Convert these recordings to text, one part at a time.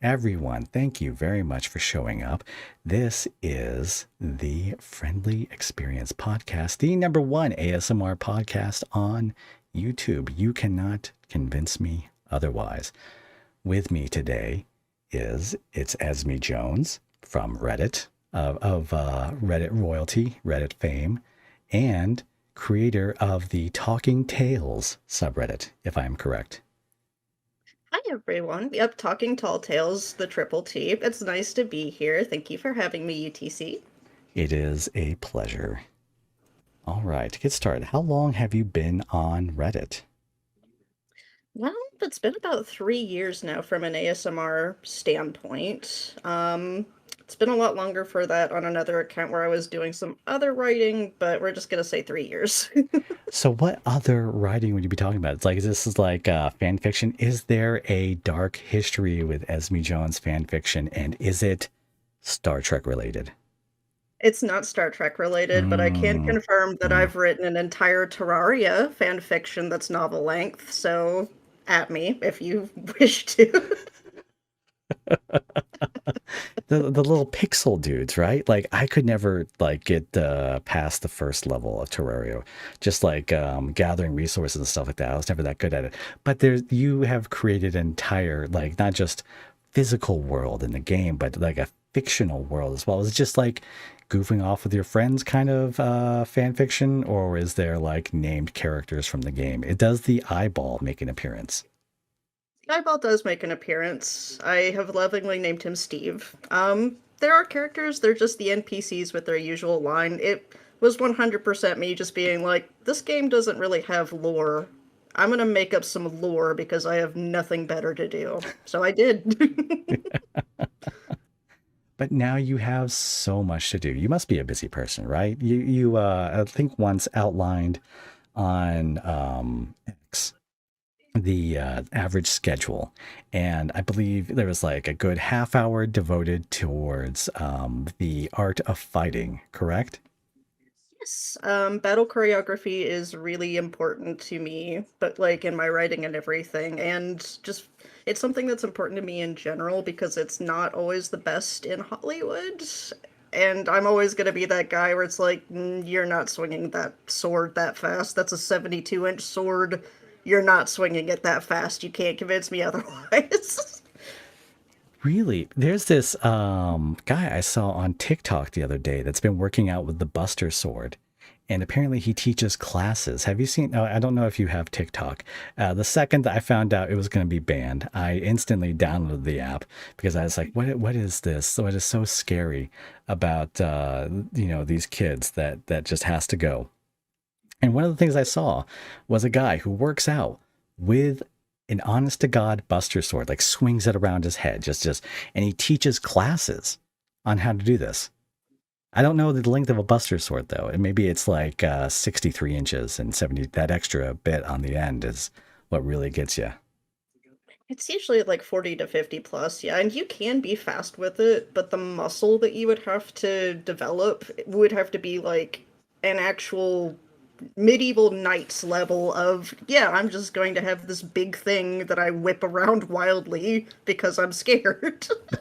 Everyone, thank you very much for showing up. This is the Friendly Experience Podcast, the number one ASMR podcast on YouTube. You cannot convince me otherwise. With me today it's Esme Jones from Reddit, of Reddit royalty, Reddit fame, and creator of the Talking Tales subreddit, if I am correct. Hi everyone. Yep, Talking Tall Tales, the Triple T. It's nice to be here. Thank you for having me, UTC. It is a pleasure. All right, to get started, how long have you been on Reddit? Well, it's been about 3 years now from an ASMR standpoint. It's been a lot longer for that on another account where I was doing some other writing, but we're just gonna say 3 years. So, what other writing would you be talking about? It's like, this is like fan fiction. Is there a dark history with Esme Jones fan fiction, and is it Star Trek related? It's not Star Trek related, but I can Mm, confirm that mm. I've written an entire Terraria fan fiction that's novel length, so at me if you wish to. The little pixel dudes, right? Like I could never like get past the first level of Terraria, just like gathering resources and stuff like that. I was never that good at it. But there, you have created an entire like not just physical world in the game, but like a fictional world as well. Is it just like goofing off with your friends kind of fan fiction, or is there like named characters from the game? It does the eyeball make an appearance? Eyeball does make an appearance. I have lovingly named him Steve. There are characters, they're just the NPCs with their usual line. It was 100% me just being like, this game doesn't really have lore. I'm gonna make up some lore because I have nothing better to do. So I did. But now you have so much to do. You must be a busy person, right? You I think once outlined on X the average schedule, and I believe there was like a good half hour devoted towards the art of fighting. Correct? Yes, battle choreography is really important to me, but like in my writing and everything, and just it's something that's important to me in general because it's not always the best in Hollywood. And I'm always gonna be that guy where it's like, you're not swinging that sword that fast. That's a 72-inch sword. You're not swinging it that fast. You can't convince me otherwise. Really? There's this guy I saw on TikTok the other day that's been working out with the Buster Sword. And apparently he teaches classes. Have you seen? Oh, I don't know if you have TikTok. The second that I found out it was going to be banned, I instantly downloaded the app because I was like, what is this? What is so scary about these kids that just has to go?" And one of the things I saw was a guy who works out with an honest to God Buster Sword, like swings it around his head, and he teaches classes on how to do this. I don't know the length of a Buster Sword though, and maybe it's like 63 inches and 70. That extra bit on the end is what really gets you. It's usually like 40 to 50 plus, yeah, and you can be fast with it, but the muscle that you would have to develop would have to be like an actual medieval knight's level of, yeah, I'm just going to have this big thing that I whip around wildly because I'm scared. Yeah.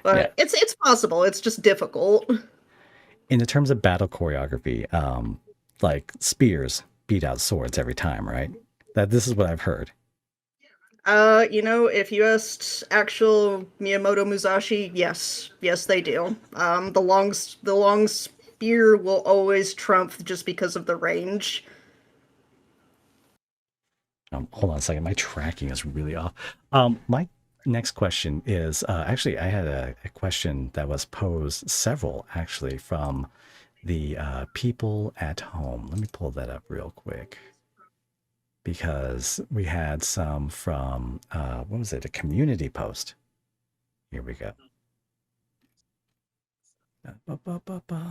But it's possible, it's just difficult. In the terms of battle choreography, like spears beat out swords every time, right? That this is what I've heard. If you asked actual Miyamoto Musashi, yes, yes, they do. The long spear will always trump just because of the range. Hold on a second. My tracking is really off. My next question is actually, I had a question that was posed several actually from the people at home. Let me pull that up real quick because we had some from, what was it, a community post. Here we go. Ba, ba, ba, ba.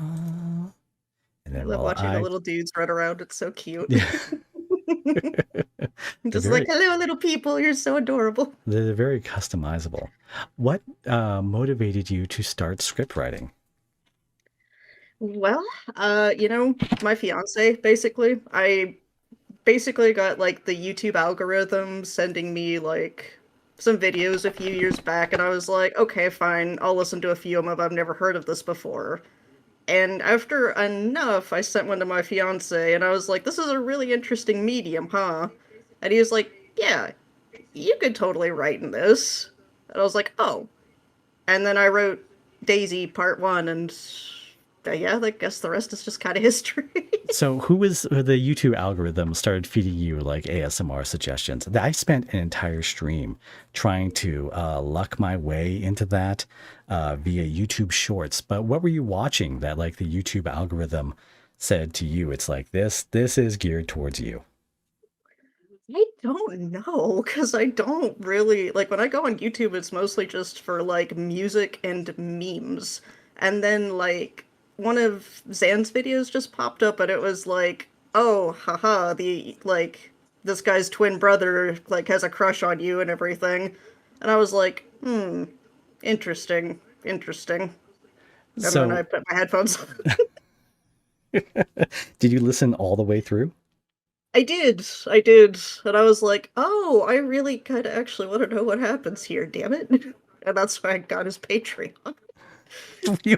And I then love while watching the I, little dudes run around. It's so cute. yeah, I'm they're just like, very, hello, little people. You're so adorable. they're very customizable. What motivated you to start script writing? Well, my fiance, basically. I basically got like the YouTube algorithm sending me like some videos a few years back, and I was like, okay, fine, I'll listen to a few of them. I've never heard of this before. And after enough, I sent one to my fiance, and I was like, this is a really interesting medium, huh? And he was like, yeah, you could totally write in this. And I was like, oh. And then I wrote Daisy Part 1, and yeah, I guess the rest is just kind of history. So, who was the YouTube algorithm started feeding you like ASMR suggestions? I spent an entire stream trying to luck my way into that via YouTube Shorts. But what were you watching that like the YouTube algorithm said to you? It's like this is geared towards you. I don't know, because I don't really like when I go on YouTube, it's mostly just for like music and memes. And then like one of Zan's videos just popped up and it was like, oh, haha, the like this guy's twin brother like has a crush on you and everything. And I was like, interesting, interesting. And then I So, put my headphones on. did you listen all the way through? I did. And I was like, oh, I really kind of actually want to know what happens here, damn it. And that's why I got his Patreon.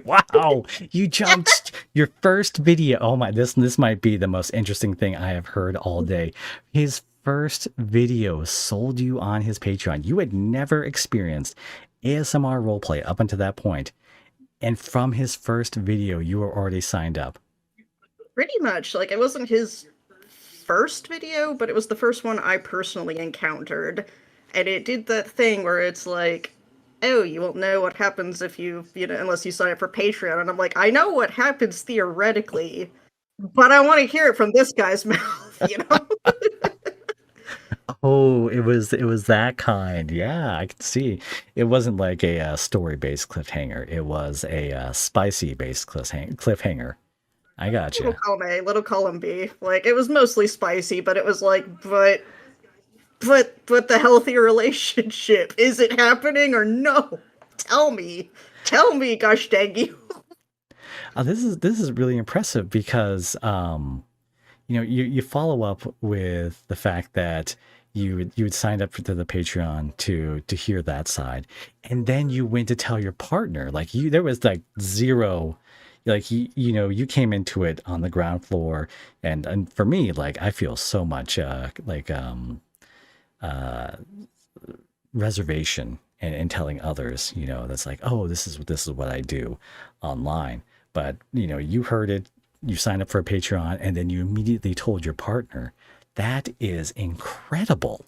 Wow, you jumped your first video. Oh my, this might be the most interesting thing I have heard all day. His first video sold you on his Patreon. You had never experienced ASMR roleplay up until that point, and from his first video, you were already signed up. Pretty much. Like, it wasn't his first video, but it was the first one I personally encountered. And it did that thing where it's like, oh, you won't know what happens if unless you sign up for Patreon. And I'm like, I know what happens theoretically, but I want to hear it from this guy's mouth. Oh, it was that kind. Yeah, I could see. It wasn't like a story-based cliffhanger. It was a spicy-based cliffhanger. I got Little you. column A, little column B. Like, it was mostly spicy, but it was like, but the healthy relationship, is it happening or no? Tell me. Tell me, gosh dang you. This is really impressive because you follow up with the fact that you had signed up to the Patreon to hear that side, and then you went to tell your partner. Like there was like zero, like you came into it on the ground floor, and for me, like I feel so much uh reservation and telling others, that's like, oh, this is what I do online. But you heard it, you signed up for a Patreon, and then you immediately told your partner. That is incredible.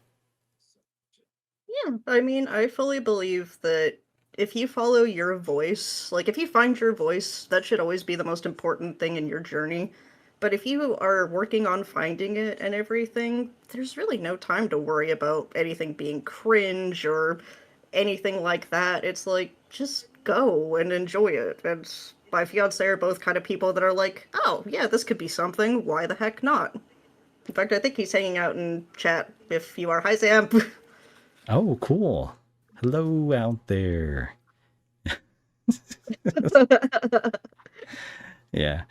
Yeah, I mean, I fully believe that if you follow your voice, like if you find your voice, that should always be the most important thing in your journey. But if you are working on finding it and everything, there's really no time to worry about anything being cringe or anything like that. It's like, just go and enjoy it. And my fiance are both kind of people that are like, oh, yeah, this could be something. Why the heck not? In fact, I think he's hanging out in chat if you are. Hi, Sam. Oh, cool. Hello out there. Yeah.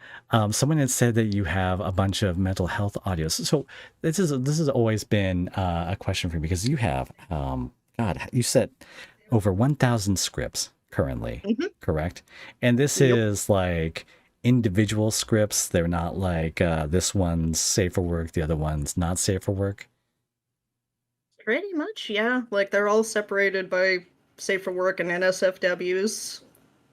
Someone had said that you have a bunch of mental health audios. So this has always been a question for me because you have, God, you said over 1,000 scripts currently, Mhm. correct? And this Yep. is like individual scripts. They're not like this one's safe for work, the other one's not safe for work. Pretty much, yeah. Like they're all separated by safe for work and NSFWs.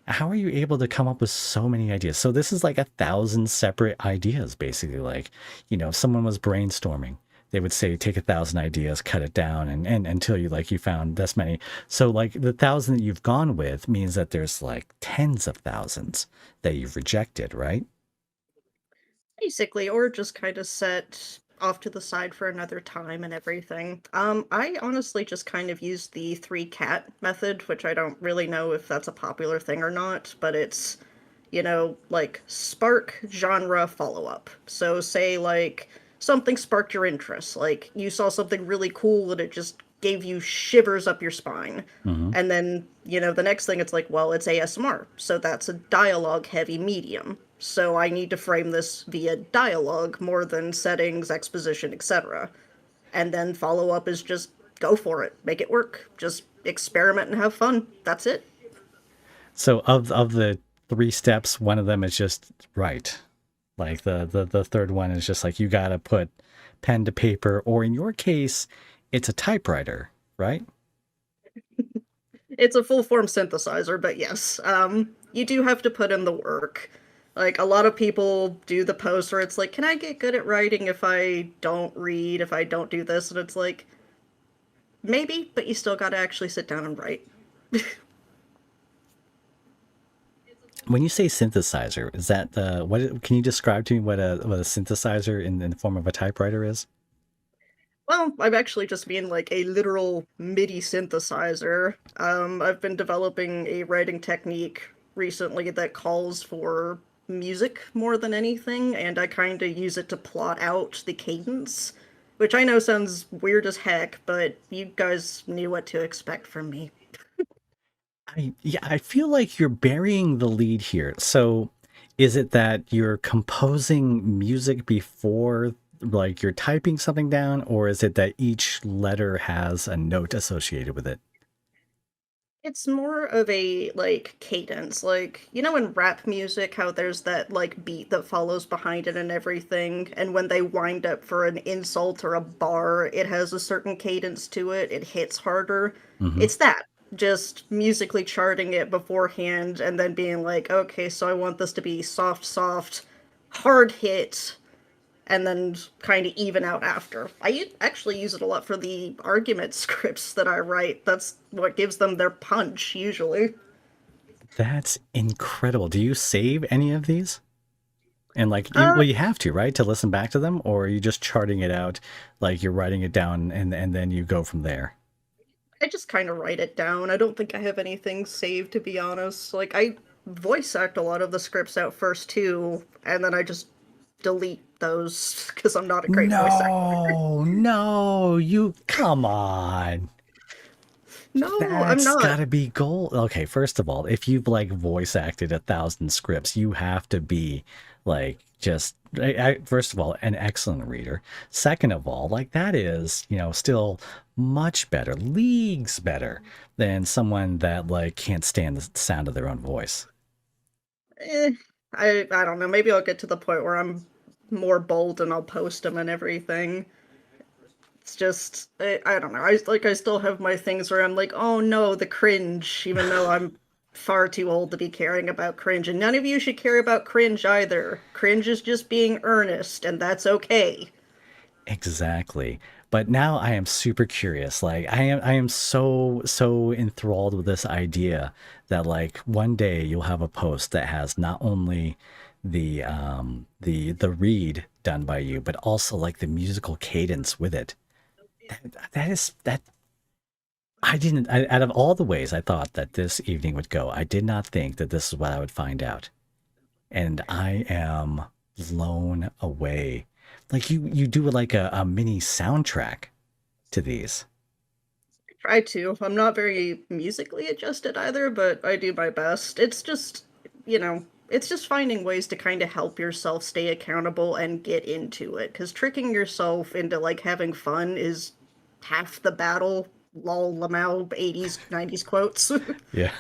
How are you able to come up with so many ideas? So this is like 1,000 separate ideas, basically. Like, if someone was brainstorming, they would say, take 1,000 ideas, cut it down, and until you found this many. So like the 1,000 that you've gone with means that there's like tens of thousands that you've rejected, right? Basically, or just kind of set off to the side for another time and everything. I honestly just kind of use the three cat method, which I don't really know if that's a popular thing or not, but it's, like spark, genre, follow up. So say like something sparked your interest, like you saw something really cool and it just gave you shivers up your spine. Mm-hmm. And then, the next thing it's like, well, it's ASMR. So that's a dialogue heavy medium. So I need to frame this via dialogue more than settings, exposition, etc. And then follow up is just go for it, make it work. Just experiment and have fun. That's it. So of the three steps, one of them is just right. Like the third one is just like you gotta put pen to paper, or in your case, it's a typewriter, right? It's a full form synthesizer, but yes, you do have to put in the work. Like a lot of people do the post where it's like, can I get good at writing if I don't read, if I don't do this? And it's like, maybe, but you still gotta actually sit down and write. When you say synthesizer, is that what? Can you describe to me what a synthesizer in the form of a typewriter is? Well, I'm actually just being like a literal MIDI synthesizer. I've been developing a writing technique recently that calls for music more than anything, and I kind of use it to plot out the cadence, which I know sounds weird as heck, but you guys knew what to expect from me. I feel like you're burying the lead here. So, is it that you're composing music before, like you're typing something down, or is it that each letter has a note associated with it? It's more of a, like, cadence, like, you know in rap music how there's that, like, beat that follows behind it and everything, and when they wind up for an insult or a bar, it has a certain cadence to it, it hits harder. Hmm. It's that, just musically charting it beforehand and then being like, "Okay, so I want this to be soft, soft, hard hit, and then kind of even out after." Actually use it a lot for the argument scripts that I write. That's what gives them their punch, usually. That's incredible. Do you save any of these? And like, Uh, well, you have to, right, to listen back to them, or are you just charting it out, like you're writing it down, and then you go from there? I just kind of write it down. I don't think I have anything saved, to be honest. Like, I voice act a lot of the scripts out first, too, and then I just delete those because I'm not a great voice actor. No, no, you come on. No, I'm That's not. gotta be gold. Okay, first of all, if you've like voice acted 1,000 scripts, you have to be like just first of all an excellent reader. Second of all, like that is still much better, leagues better than someone that like can't stand the sound of their own voice. Eh, I don't know. Maybe I'll get to the point where I'm more bold and I'll post them and everything. It's just I don't know. I still have my things where I'm like, oh no, the cringe, even though I'm far too old to be caring about cringe, and none of you should care about cringe either. Cringe is just being earnest, and that's okay. Exactly. But now I am super curious. Like I am so enthralled with this idea that like one day you'll have a post that has not only the read done by you, but also like the musical cadence with it. That is that I didn't out of all the ways I thought that this evening would go, I did not think that this is what I would find out. And I am blown away. Like you do like a mini soundtrack to these. Try to. I'm not very musically adjusted either, but I do my best. It's just, it's just finding ways to kind of help yourself stay accountable and get into it. Because tricking yourself into like having fun is half the battle. Lol, Lamau, 80s, 90s quotes. Yeah.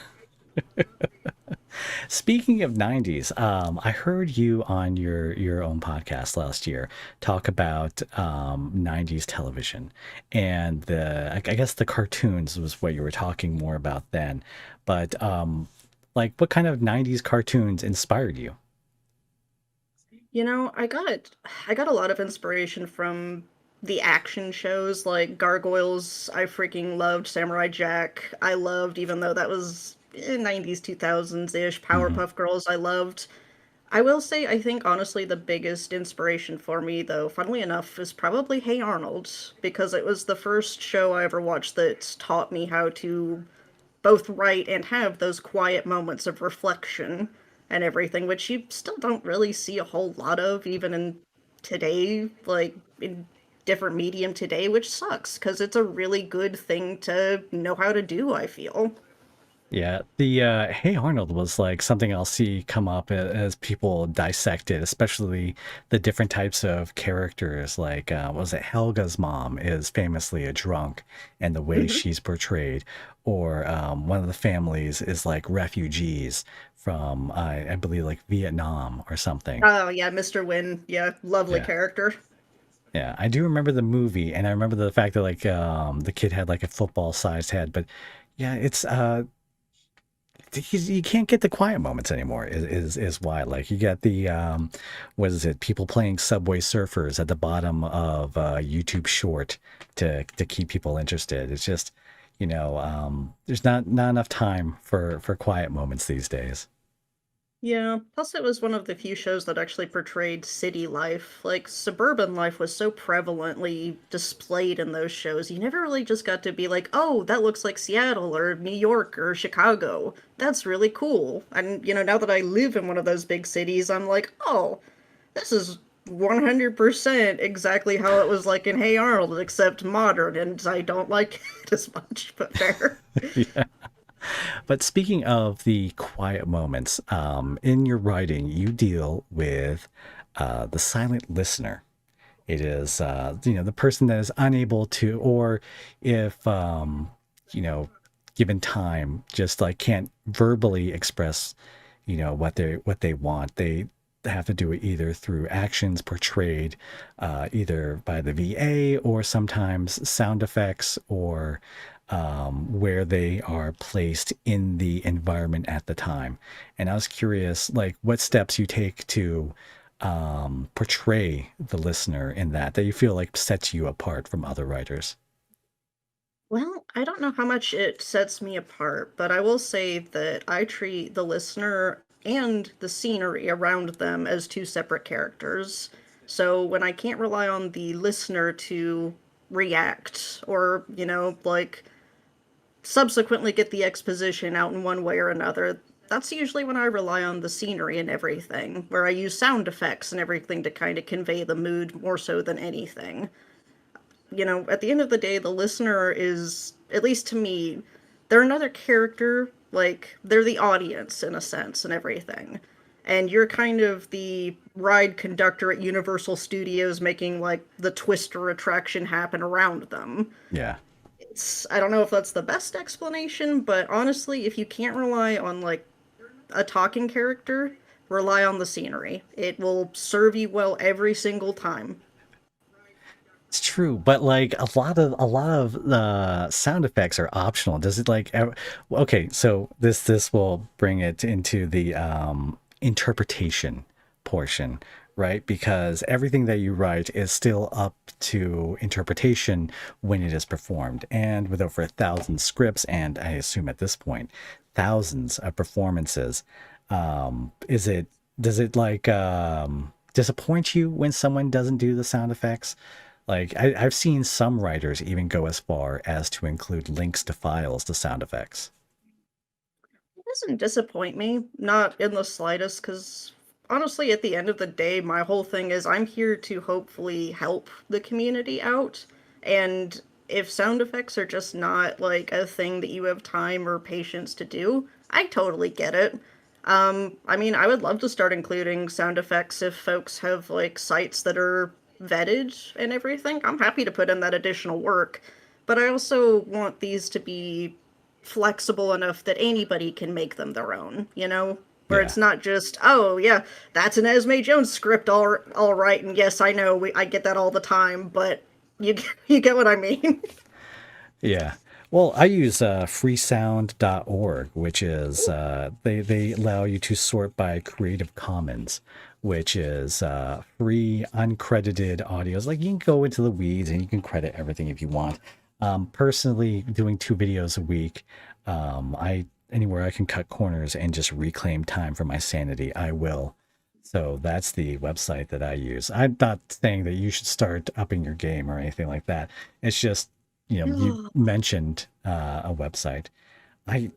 Speaking of 90s, I heard you on your own podcast last year talk about 90s television, and I guess the cartoons was what you were talking more about then. But like, what kind of 90s cartoons inspired you? I got a lot of inspiration from the action shows like Gargoyles. I freaking loved Samurai Jack. I loved, even though that was 90s, 2000s ish. Hmm. Powerpuff Girls, I loved. I will say, I think honestly, the biggest inspiration for me, though, funnily enough, is probably Hey Arnold, because it was the first show I ever watched that taught me how to both write and have those quiet moments of reflection and everything, which you still don't really see a whole lot of, even in today, like in different medium today, which sucks because it's a really good thing to know how to do, I feel. Yeah, the Hey Arnold was like something I'll see come up as people dissect it, especially the different types of characters. Like, what was it Helga's mom is famously a drunk, and the way Hmm. she's portrayed, or one of the families is like refugees from, I believe, like Vietnam or something. Oh yeah, Mr. Wynn. Yeah, lovely Yeah, character. yeah, I do remember the movie, and I remember the fact that like the kid had like a football-sized head, but yeah, it's you can't get the quiet moments anymore is why like you get the what is it people playing Subway Surfers at the bottom of YouTube short to keep people interested. It's just there's not enough time for quiet moments these days. Yeah, plus it was one of the few shows that actually portrayed city life. Like, suburban life was so prevalently displayed in those shows. You never really just got to be like, oh, that looks like Seattle or New York or Chicago. That's really cool. And, now that I live in one of those big cities, I'm like, oh, this is 100% exactly how it was like in Hey Arnold, except modern, and I don't like it as much, but fair. Yeah. But speaking of the quiet moments, in your writing you deal with the silent listener. It is, the person that is unable to, or if, you know, given time, just like can't verbally express, what they want. They have to do it either through actions portrayed, either by the VA or sometimes sound effects or where they are placed in the environment at the time. And I was curious, like, what steps you take to portray the listener in that you feel like sets you apart from other writers. Well, I don't know how much it sets me apart, but I will say that I treat the listener and the scenery around them as two separate characters. So when I can't rely on the listener to react or, like subsequently get the exposition out in one way or another, that's usually when I rely on the scenery and everything, where I use sound effects and everything to kind of convey the mood more so than anything. At the end of the day, the listener is, at least to me, they're another character. Like, they're the audience in a sense and everything. And you're kind of the ride conductor at Universal Studios making, like, the twister attraction happen around them. Yeah. I don't know if that's the best explanation, but honestly, if you can't rely on, like, a talking character, rely on the scenery. It will serve you well every single time. It's true, but like a lot of the sound effects are optional. Does it like okay, so this will bring it into the interpretation portion, right? Because everything that you write is still up to interpretation when it is performed. And with over 1,000 scripts and I assume at this point thousands of performances, is it does it like disappoint you when someone doesn't do the sound effects? Like I've seen some writers even go as far as to include links to files to sound effects. It doesn't disappoint me, not in the slightest, because honestly, at the end of the day, my whole thing is I'm here to hopefully help the community out. And if sound effects are just not like a thing that you have time or patience to do, I totally get it. I mean, I would love to start including sound effects if folks have like sites that are vetted and everything. I'm happy to put in that additional work, but I also want these to be flexible enough that anybody can make them their own, Where Yeah. it's not just, oh yeah, that's an Esme Jones script, all right, and yes, I know I get that all the time, but you you get what I mean. Yeah. Well, I use freesound.org, which is they allow you to sort by Creative Commons, which is free uncredited audios. Like you can go into the weeds and you can credit everything if you want. Personally, doing 2 videos a week, I anywhere I can cut corners and just reclaim time for my sanity, I will. So that's the website that I use. I'm not saying that you should start upping your game or anything like that. It's just, you mentioned a website. I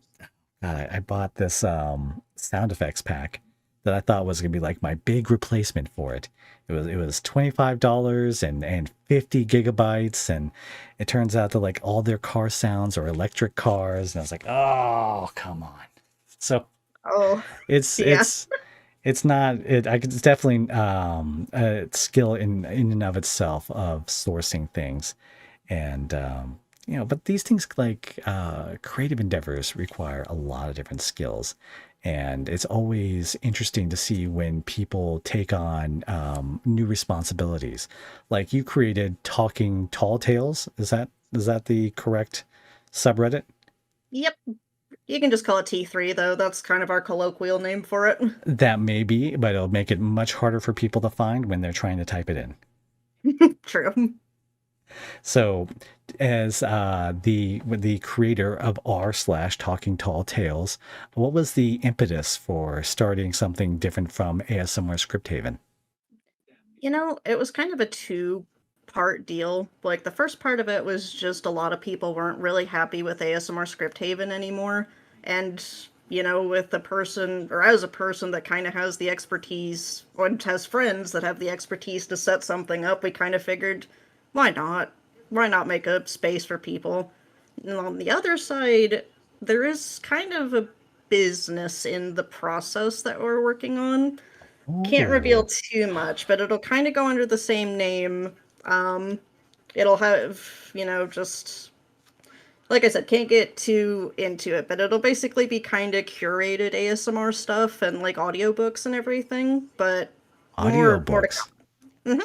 I bought this sound effects pack that I thought was gonna be like my big replacement for it. It was $25 and 50 gigabytes, and it turns out that like all their car sounds are electric cars, and I was like, oh come on. So Oh, it's yeah. it's it's not it. It's definitely a skill in and of itself of sourcing things, and but these things like creative endeavors require a lot of different skills, and it's always interesting to see when people take on new responsibilities. Like you created Talking Tall Tales. Is that the correct subreddit? Yep. You can just call it T3 though. That's kind of our colloquial name for it. That may be, but it'll make it much harder for people to find when they're trying to type it in. True. So, as the creator of r/ Talking Tall Tales, what was the impetus for starting something different from ASMR Script Haven? It was kind of a two-part deal. Like, the first part of it was just a lot of people weren't really happy with ASMR Script Haven anymore. And, with the person, or as a person that kind of has the expertise, or has friends that have the expertise to set something up, we kind of figured, why not? Why not make a space for people? And on the other side, there is kind of a business in the process that we're working on. Can't reveal Oh, too much, but it'll kind of go under the same name. It'll have, just like I said, can't get too into it, but it'll basically be kind of curated ASMR stuff and like audiobooks and everything, but more to audiobooks. come.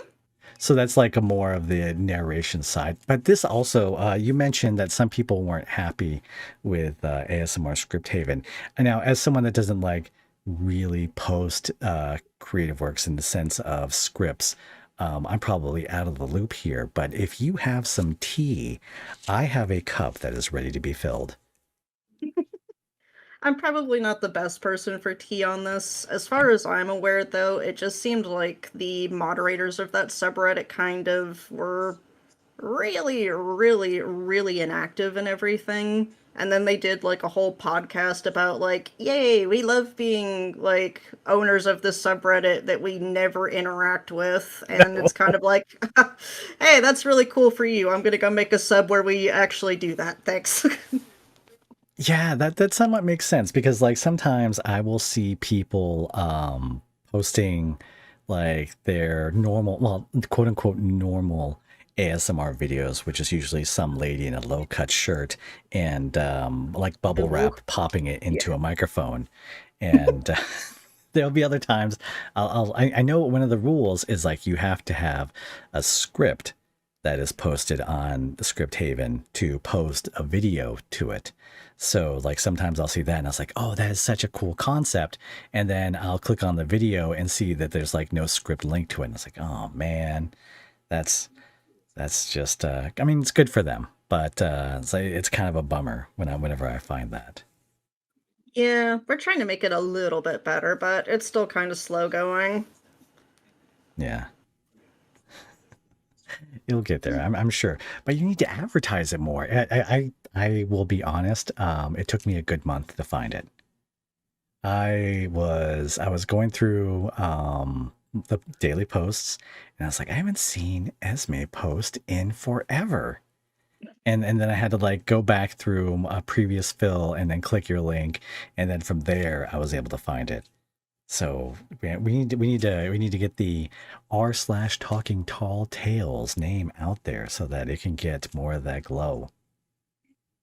So that's like a more of the narration side. But this also, you mentioned that some people weren't happy with ASMR Script Haven. And now, as someone that doesn't like really post creative works in the sense of scripts, I'm probably out of the loop here. But if you have some tea, I have a cup that is ready to be filled. I'm probably not the best person for tea on this. As far as I'm aware, though, it just seemed like the moderators of that subreddit kind of were really, really, really inactive and everything. And then they did like a whole podcast about like, yay, we love being like owners of this subreddit that we never interact with. And it's kind of like, hey, that's really cool for you. I'm gonna go make a sub where we actually do that. Thanks. Yeah, that somewhat makes sense because like sometimes I will see people posting like their normal, well, quote unquote normal ASMR videos, which is usually some lady in a low cut shirt and like bubble Ooh, wrap popping it yeah. into a microphone. And there'll be other times I know one of the rules is like you have to have a script that is posted on the Script Haven to post a video to it. So like sometimes I'll see that and I was like, oh, that is such a cool concept. And then I'll click on the video and see that there's like no script link to it. And it's like, oh man, that's that's just I mean it's good for them, but it's kind of a bummer whenever I find that. Yeah, we're trying to make it a little bit better, but it's still kind of slow going. Yeah. You'll get there, I'm sure. But you need to advertise it more. I will be honest. It took me a good month to find it. I was going through the daily posts, and I was like, I haven't seen Esme post in forever. And then I had to like go back through a previous fill and then click your link, and then from there I was able to find it. So we need to get the r/ Talking Tall Tales name out there so that it can get more of that glow.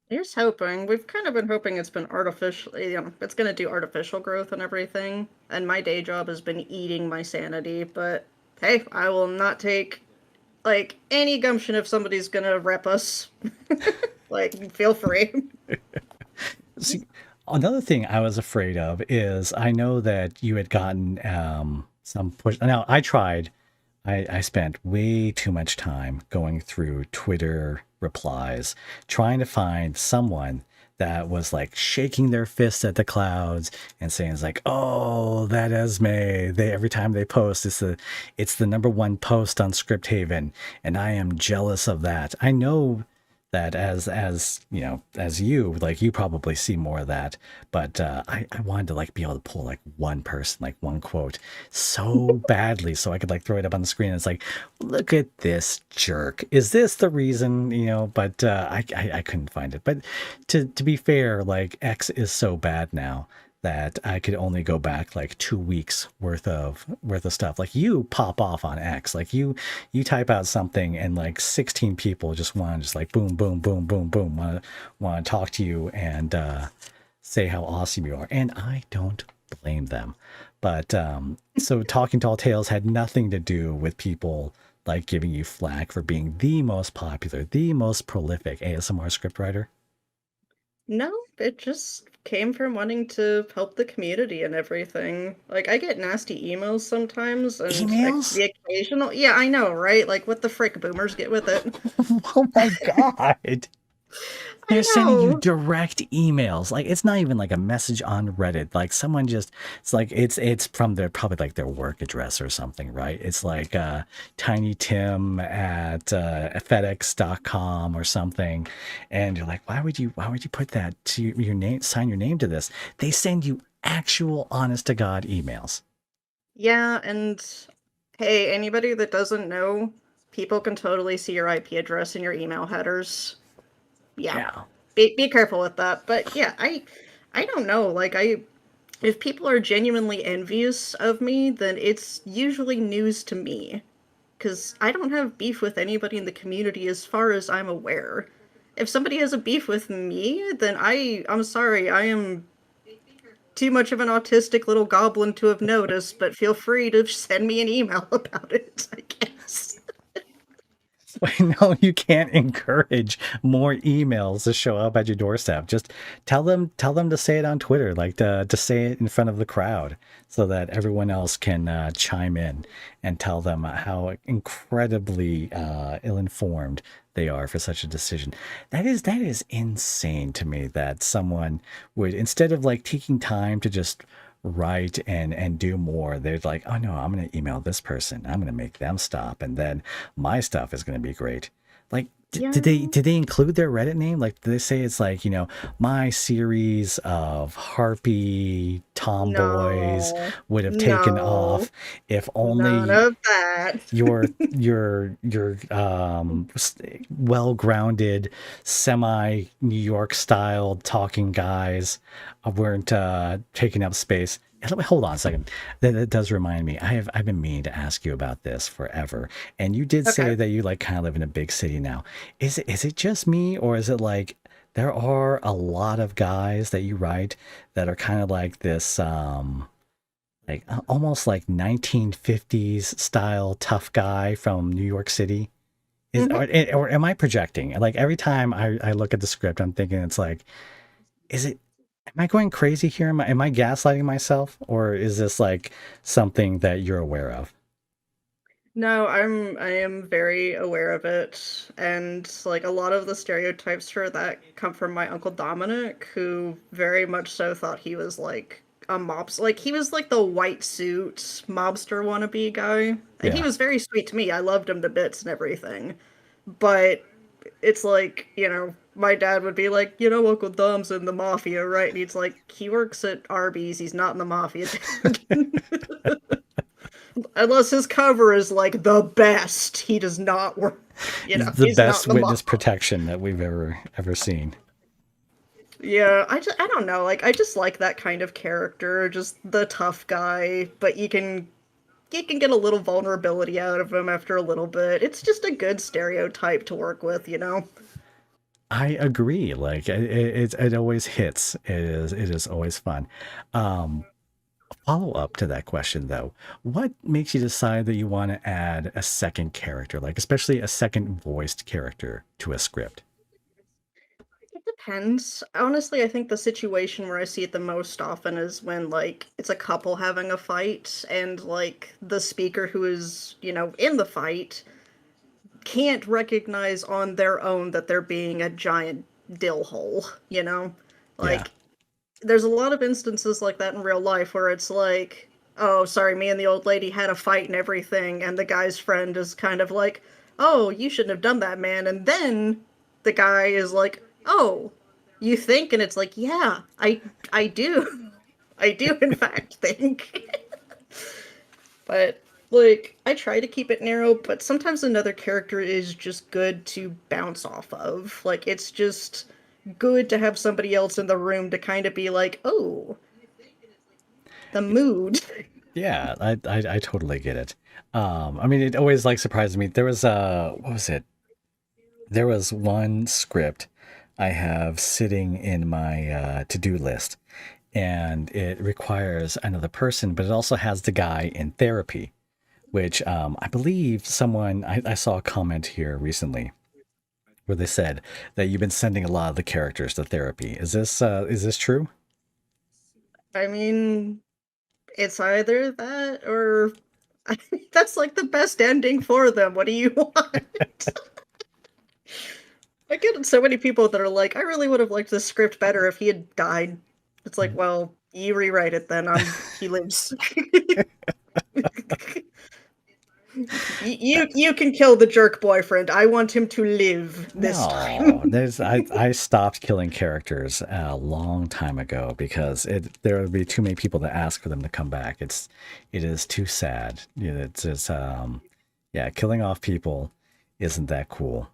Here's hoping. We've kind of been hoping it's been artificial, it's going to do artificial growth and everything. And my day job has been eating my sanity, but hey, I will not take like any gumption if somebody's going to rep us. Like, feel free. See, another thing I was afraid of is I know that you had gotten some push. Now I tried. I spent way too much time going through Twitter replies trying to find someone that was like shaking their fists at the clouds and saying it's like, oh, that Esme. They every time they post, it's the number one post on Script Haven, and I am jealous of that. I know that as you know, as you like, you probably see more of that, but I wanted to like be able to pull like one person, like one quote so badly so I could like throw it up on the screen. And it's like, look at this jerk, is this the reason, you know? But I couldn't find it. But to be fair, like X is so bad now that I could only go back like 2 weeks worth of stuff. Like you pop off on X, like you type out something and like 16 people just want to just like boom, boom, boom, boom, boom, want to talk to you and say how awesome you are. And I don't blame them. But so Talking Tall Tales had nothing to do with people like giving you flack for being the most popular, the most prolific ASMR scriptwriter. No, it just came from wanting to help the community and everything. Like, I get nasty emails sometimes, and Emails? the occasional. Yeah, I know, right? Like, what the frick boomers get with it? Oh my God. They're I sending you know. direct emails. Like it's not even like a message on Reddit. Like someone just it's like it's from their probably like their work address or something, right? It's like Tiny Tim at FedEx.com or something. And you're like, why would you put that to your name, sign your name to this? They send you actual honest to God emails. Yeah, and hey, anybody that doesn't know, people can totally see your IP address in your email headers. Yeah, Yeah. be careful with that. But yeah, I don't know. Like, if people are genuinely envious of me, then it's usually news to me. Because I don't have beef with anybody in the community as far as I'm aware. If somebody has a beef with me, then I'm sorry, I am too much of an autistic little goblin to have noticed, but feel free to send me an email about it, I guess. No, you can't encourage more emails to show up at your doorstep. Just tell them to say it on Twitter, like to say it in front of the crowd, so that everyone else can chime in and tell them how incredibly ill-informed they are for such a decision. That is insane to me that someone would, instead of like taking time to just write and do more, they're like, oh no, I'm going to email this person, I'm going to make them stop, and then my stuff is going to be great. Like did they Yeah. did they include their Reddit name? Like did they say it's like, my series of harpy tomboys No. would have taken No. off if None only of that. your well-grounded semi New York style talking guys weren't taking up space. Hold on a second. That does remind me. I've been meaning to ask you about this forever. And you did Okay. say that you like kind of live in a big city now. Is it just me, or is it like there are a lot of guys that you write that are kind of like this like almost like 1950s style tough guy from New York City? Is Hmm. or am I projecting? Like every time I look at the script, I'm thinking it's like, is it? Am I going crazy here? Am I gaslighting myself, or is this like something that you're aware of? No, I am very aware of it, and like a lot of the stereotypes for that come from my uncle Dominic, who very much so thought he was like a mobster. Like he was like the white suit mobster wannabe guy, and he Yeah. was very sweet to me. I loved him to bits and everything. But it's like, my dad would be like, Uncle Dom's in the mafia, right? And he's like, he works at Arby's, he's not in the mafia, dude. Unless his cover is like the best, he does not work. It's the He's not best in the witness mafia. protection that we've ever seen. Yeah, I don't know. Like, I just like that kind of character, just the tough guy, but you can get a little vulnerability out of him after a little bit. It's just a good stereotype to work with. I agree. Like it always hits. It is always fun. Um, Follow up to that question though, what makes you decide that you want to add a second character, like especially a second voiced character to a script? It depends. Honestly, I think the situation where I see it the most often is when, like, it's a couple having a fight and, like, the speaker who is, in the fight can't recognize on their own that they're being a giant dill hole? Yeah. Like, there's a lot of instances like that in real life where it's like, oh, sorry, me and the old lady had a fight and everything, and the guy's friend is kind of like, oh, you shouldn't have done that, man. And then the guy is like, "Oh, you think?" And it's like, "Yeah, I do. I do in fact think." But like I try to keep it narrow, but sometimes another character is just good to bounce off of. Like it's just good to have somebody else in the room to kind of be like, "Oh, the mood." Yeah, I totally get it. I mean, it always like surprises me. There was what was it? There was one script I have sitting in my to-do list, and it requires another person, but it also has the guy in therapy, which I believe I saw a comment here recently where they said that you've been sending a lot of the characters to therapy. Is this true? I mean, it's either that or I think that's like the best ending for them. What do you want? I get so many people that are like, I really would have liked this script better if he had died. It's like, well, you rewrite it then. He lives. You can kill the jerk boyfriend. I want him to live this No, time. I stopped killing characters a long time ago because there would be too many people to ask for them to come back. It is too sad. You know, it's just yeah, killing off people isn't that cool.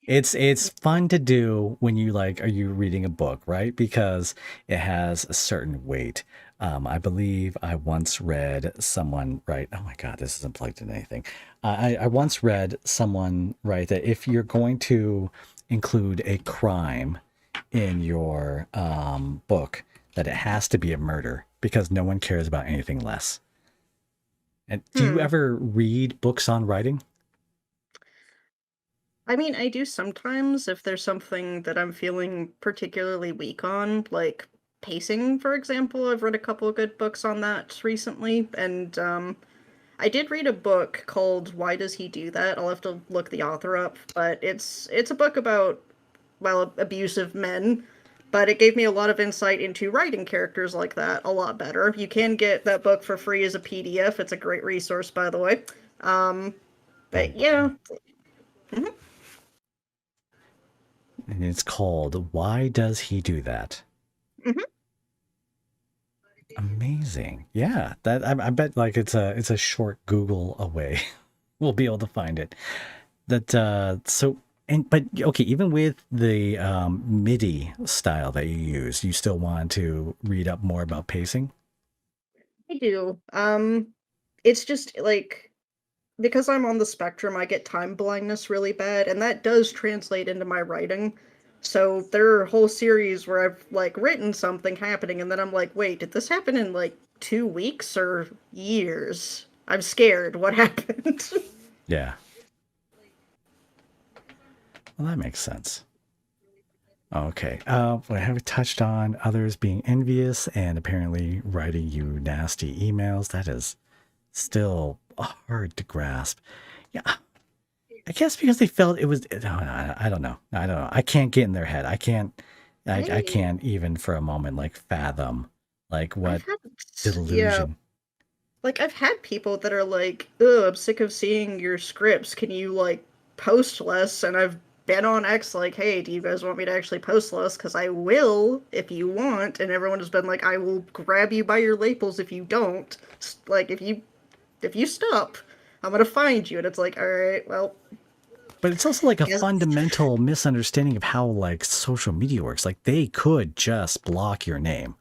It's fun to do when you like are you reading a book, right? Because it has a certain weight. I believe I once read someone write, oh my God, this isn't plugged into anything. I once read someone write that if you're going to include a crime in your book, that it has to be a murder because no one cares about anything less. And do you Hmm. ever read books on writing? I mean, I do sometimes if there's something that I'm feeling particularly weak on, like pacing, for example. I've read a couple of good books on that recently, and I did read a book called "Why Does He Do That?" I'll have to look the author up, but it's a book about well, abusive men, but it gave me a lot of insight into writing characters like that a lot better. You can get that book for free as a PDF. It's a great resource, by the way. Um, Oh, but yeah. Mhm, and it's called Why Does He Do That? mhm. Amazing. Yeah, that I bet like it's a short Google away. We'll be able to find it. That so and but okay, even with the MIDI style that you use, you still want to read up more about pacing? I do. It's just like because I'm on the spectrum, I get time blindness really bad, and that does translate into my writing. So there are whole series where I've like written something happening, and then I'm like, wait, did this happen in like 2 weeks or years? I'm scared. What happened? Yeah. Well, that makes sense. Okay. I have touched on others being envious and apparently writing you nasty emails. That is still hard to grasp. Yeah, I guess because they felt it was. I don't know. I don't know. I can't get in their head. I can't. I I can't even for a moment like fathom like I've what had yeah, delusion. like I've had people that are like, "Ugh, I'm sick of seeing your scripts. Can you like post less?" And I've been on X like, "Hey, do you guys want me to actually post less? Because I will if you want." And everyone has been like, "I will grab you by your lapels if you don't. Like if you stop, I'm gonna find you." And it's like, "All right, well, But it's also like a guess." fundamental misunderstanding of how like social media works. Like they could just block your name.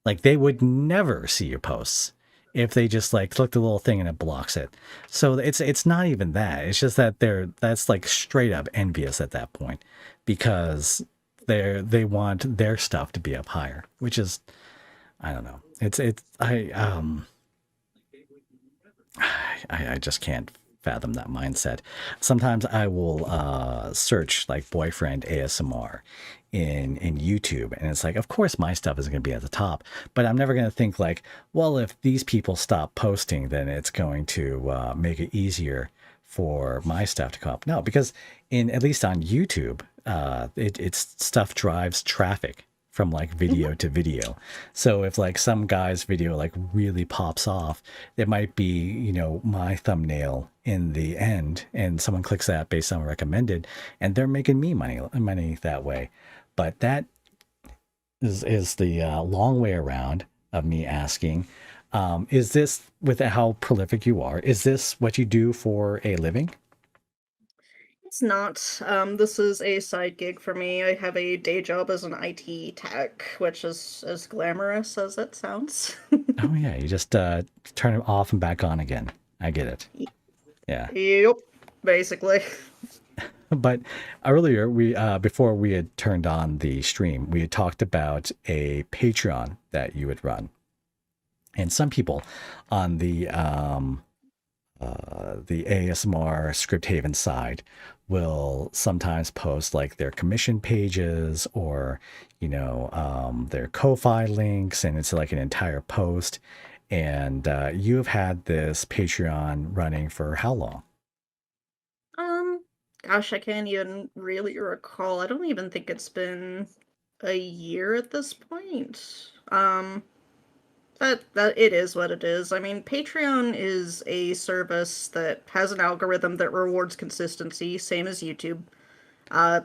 Like they would never see your posts if they just like click the little thing and it blocks it. So it's not even that. It's just that that's like straight up envious at that point because they want their stuff to be up higher, which is I don't know. It's I just can't fathom that mindset. Sometimes I will search like boyfriend ASMR in YouTube, and it's like, of course, my stuff is going to be at the top, but I'm never going to think like, well, if these people stop posting, then it's going to make it easier for my stuff to come up. No, because in at least on YouTube, it's stuff drives traffic from like Mhm. video to video. So if like some guy's video like really pops off, it might be, my thumbnail in the end and someone clicks that based on recommended and they're making me money that way. But that is the long way around of me asking, is this, with how prolific you are, is this what you do for a living? It's not. This is a side gig for me. I have a day job as an IT tech, which is as glamorous as it sounds. Oh yeah, you just turn it off and back on again. I get it. Y- Yeah. Yep, basically. But earlier, we before we had turned on the stream, we had talked about a Patreon that you would run, and some people on the ASMR Script Haven side will sometimes post like their commission pages or their Ko-fi links, and it's like an entire post. And you have had this Patreon running for how long? Um, Gosh, I can't even really recall. I don't even think it's been a year at this point. That it is what it is. I mean, Patreon is a service that has an algorithm that rewards consistency, same as YouTube.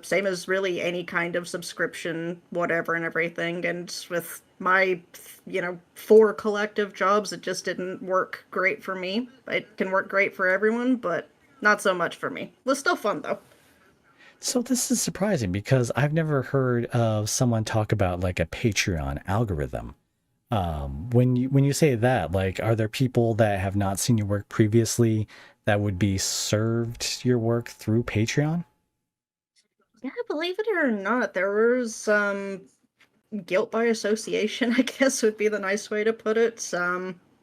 Same as really any kind of subscription, whatever and everything. And with my, 4 collective jobs, it just didn't work great for me. It can work great for everyone, but not so much for me. It was still fun though. So this is surprising because I've never heard of someone talk about like a Patreon algorithm. When you say that, like, are there people that have not seen your work previously that would be served your work through Patreon? Yeah, believe it or not, there was guilt by association, I guess would be the nice way to put it.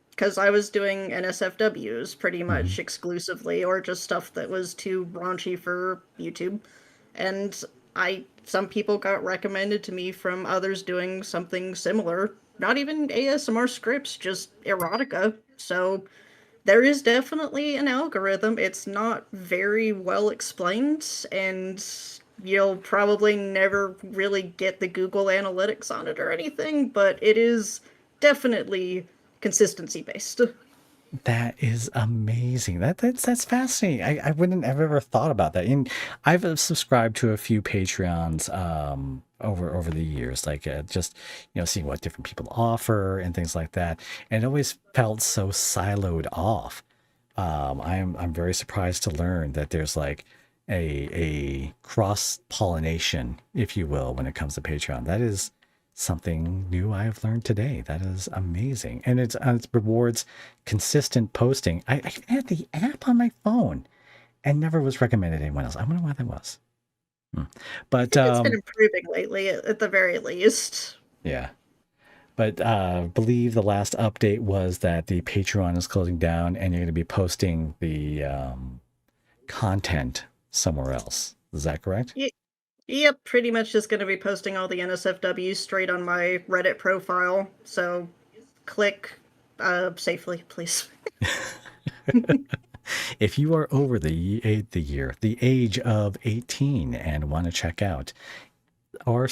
Because I was doing NSFWs pretty Hmm. much exclusively, or just stuff that was too raunchy for YouTube. And some people got recommended to me from others doing something similar. Not even ASMR scripts, just erotica. So there is definitely an algorithm. It's not very well explained, and you'll probably never really get the Google Analytics on it or anything, but it is definitely consistency based. That is amazing. That's fascinating. I wouldn't have ever thought about that. And I've subscribed to a few Patreons over the years, like just seeing what different people offer and things like that. And it always felt so siloed off. I'm very surprised to learn that there's like a cross pollination, if you will, when it comes to Patreon. That is something new I have learned today. That is amazing, and it rewards consistent posting. I even had the app on my phone and never was recommended to anyone else. I wonder why that was. Hmm. I But think it's been improving lately, at the very least. yeah. But believe the last update was that the Patreon is closing down, and you're going to be posting the content somewhere else. Is that correct? Yep, pretty much just going to be posting all the NSFWs straight on my Reddit profile. So click safely, please. If you are over the age of 18 and want to check out r/u/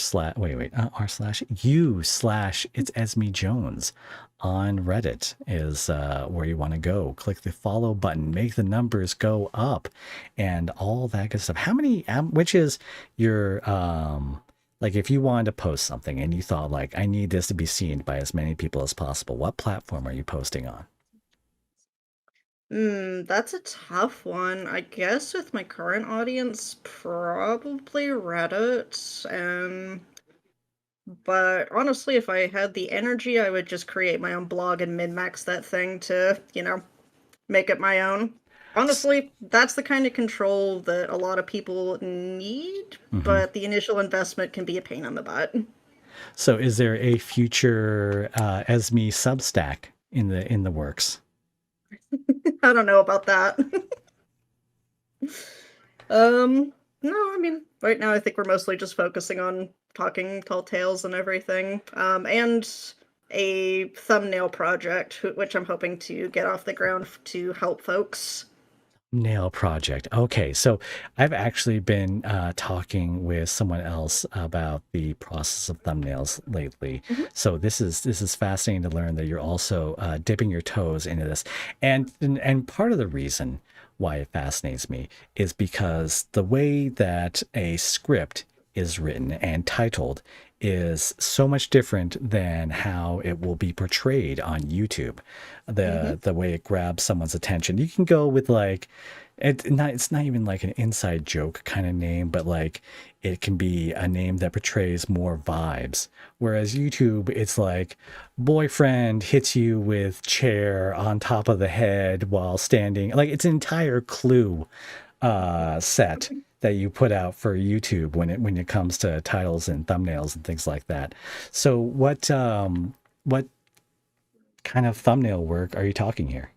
it's Esme Jones on Reddit is where you want to go. Click the follow button, make the numbers go up, and all that good stuff. How many? Which is your like if you wanted to post something and you thought like I need this to be seen by as many people as possible. What platform are you posting on? That's a tough one. I guess with my current audience, probably Reddit. But honestly, if I had the energy, I would just create my own blog and min-max that thing to, make it my own. Honestly, that's the kind of control that a lot of people need, Mm-hmm. but the initial investment can be a pain in the butt. So, is there a future Esme Substack in the works? I don't know about that. Um, no, I mean, right now I think we're mostly just focusing on talking tall tales and everything. And a thumbnail project, which I'm hoping to get off the ground to help folks. Nail project. Okay, so I've actually been talking with someone else about the process of thumbnails lately. Mhm. So this is fascinating to learn that you're also dipping your toes into this, and part of the reason why it fascinates me is because the way that a script is written and titled is so much different than how it will be portrayed on YouTube. Mhm. The way it grabs someone's attention. You can go with like it's not even like an inside joke kind of name, but like it can be a name that portrays more vibes. Whereas YouTube, it's like boyfriend hits you with chair on top of the head while standing. Like it's an entire clue set that you put out for YouTube when it comes to titles and thumbnails and things like that. So what kind of thumbnail work are you talking here?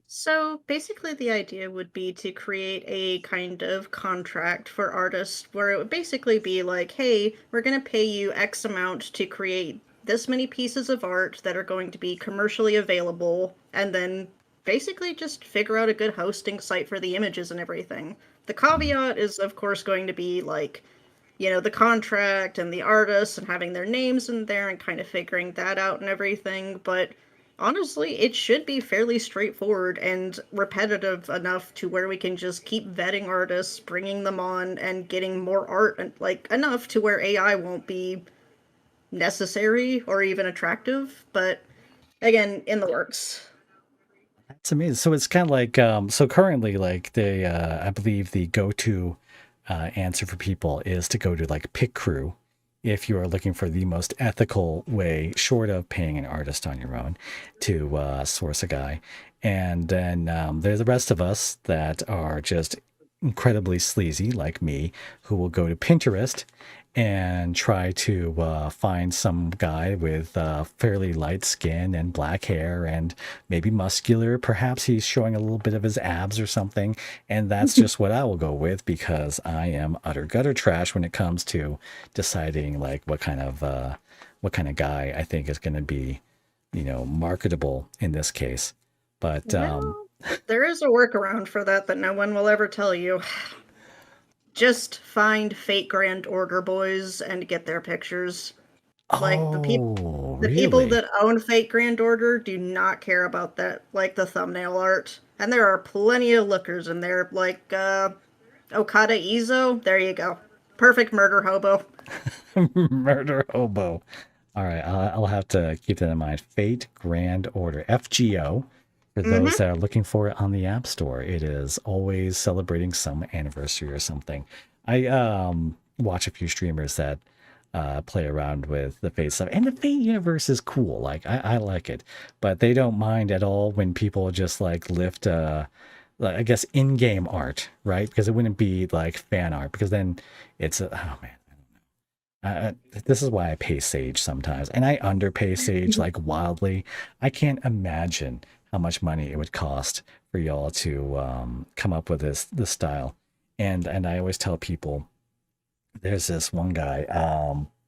So basically, the idea would be to create a kind of contract for artists where it would basically be like, hey, we're going to pay you X amount to create this many pieces of art that are going to be commercially available, and then basically just figure out a good hosting site for the images and everything. The Mhm. caveat is, of course, going to be like, the contract and the artists and having their names in there and kind of figuring that out and everything. But honestly, it should be fairly straightforward and repetitive enough to where we can just keep vetting artists, bringing them on, and getting more art, and like enough to where AI won't be necessary or even attractive. But again, in the works. That's amazing. So it's kind of like so currently like the I believe the go-to answer for people is to go to like Pick Crew if you are looking for the most ethical way, short of paying an artist on your own, to source a guy. And then there's the rest of us that are just incredibly sleazy, like me, who will go to Pinterest and try to find some guy with fairly light skin and black hair and maybe muscular. Perhaps he's showing a little bit of his abs or something. And that's just what I will go with because I am utter gutter trash when it comes to deciding like what kind of guy I think is going to be, marketable in this case. But Well, there is a workaround for that that no one will ever tell you. Just find fake grand order boys and get their pictures. Like oh, the people really? that own Fate Grand Order do not care about that, like the thumbnail art. And there are plenty of lookers in there, like Okada Izo. There you go. Perfect murder hobo. Murder hobo. All right, I'll have to keep that in mind. Fate Grand Order, FGO. For those Mm-hmm. that are looking for it on the App Store, it is always celebrating some anniversary or something. I watch a few streamers that play around with the Fate stuff, and the Fate universe is cool. Like I like it, but they don't mind at all when people just like lift like, I guess in-game art, right? Because it wouldn't be like fan art, because then it's oh man. This is why I pay Sage sometimes, and I underpay Sage like wildly. I can't imagine how much money it would cost for y'all to come up with this style. And I always tell people there's this one guy,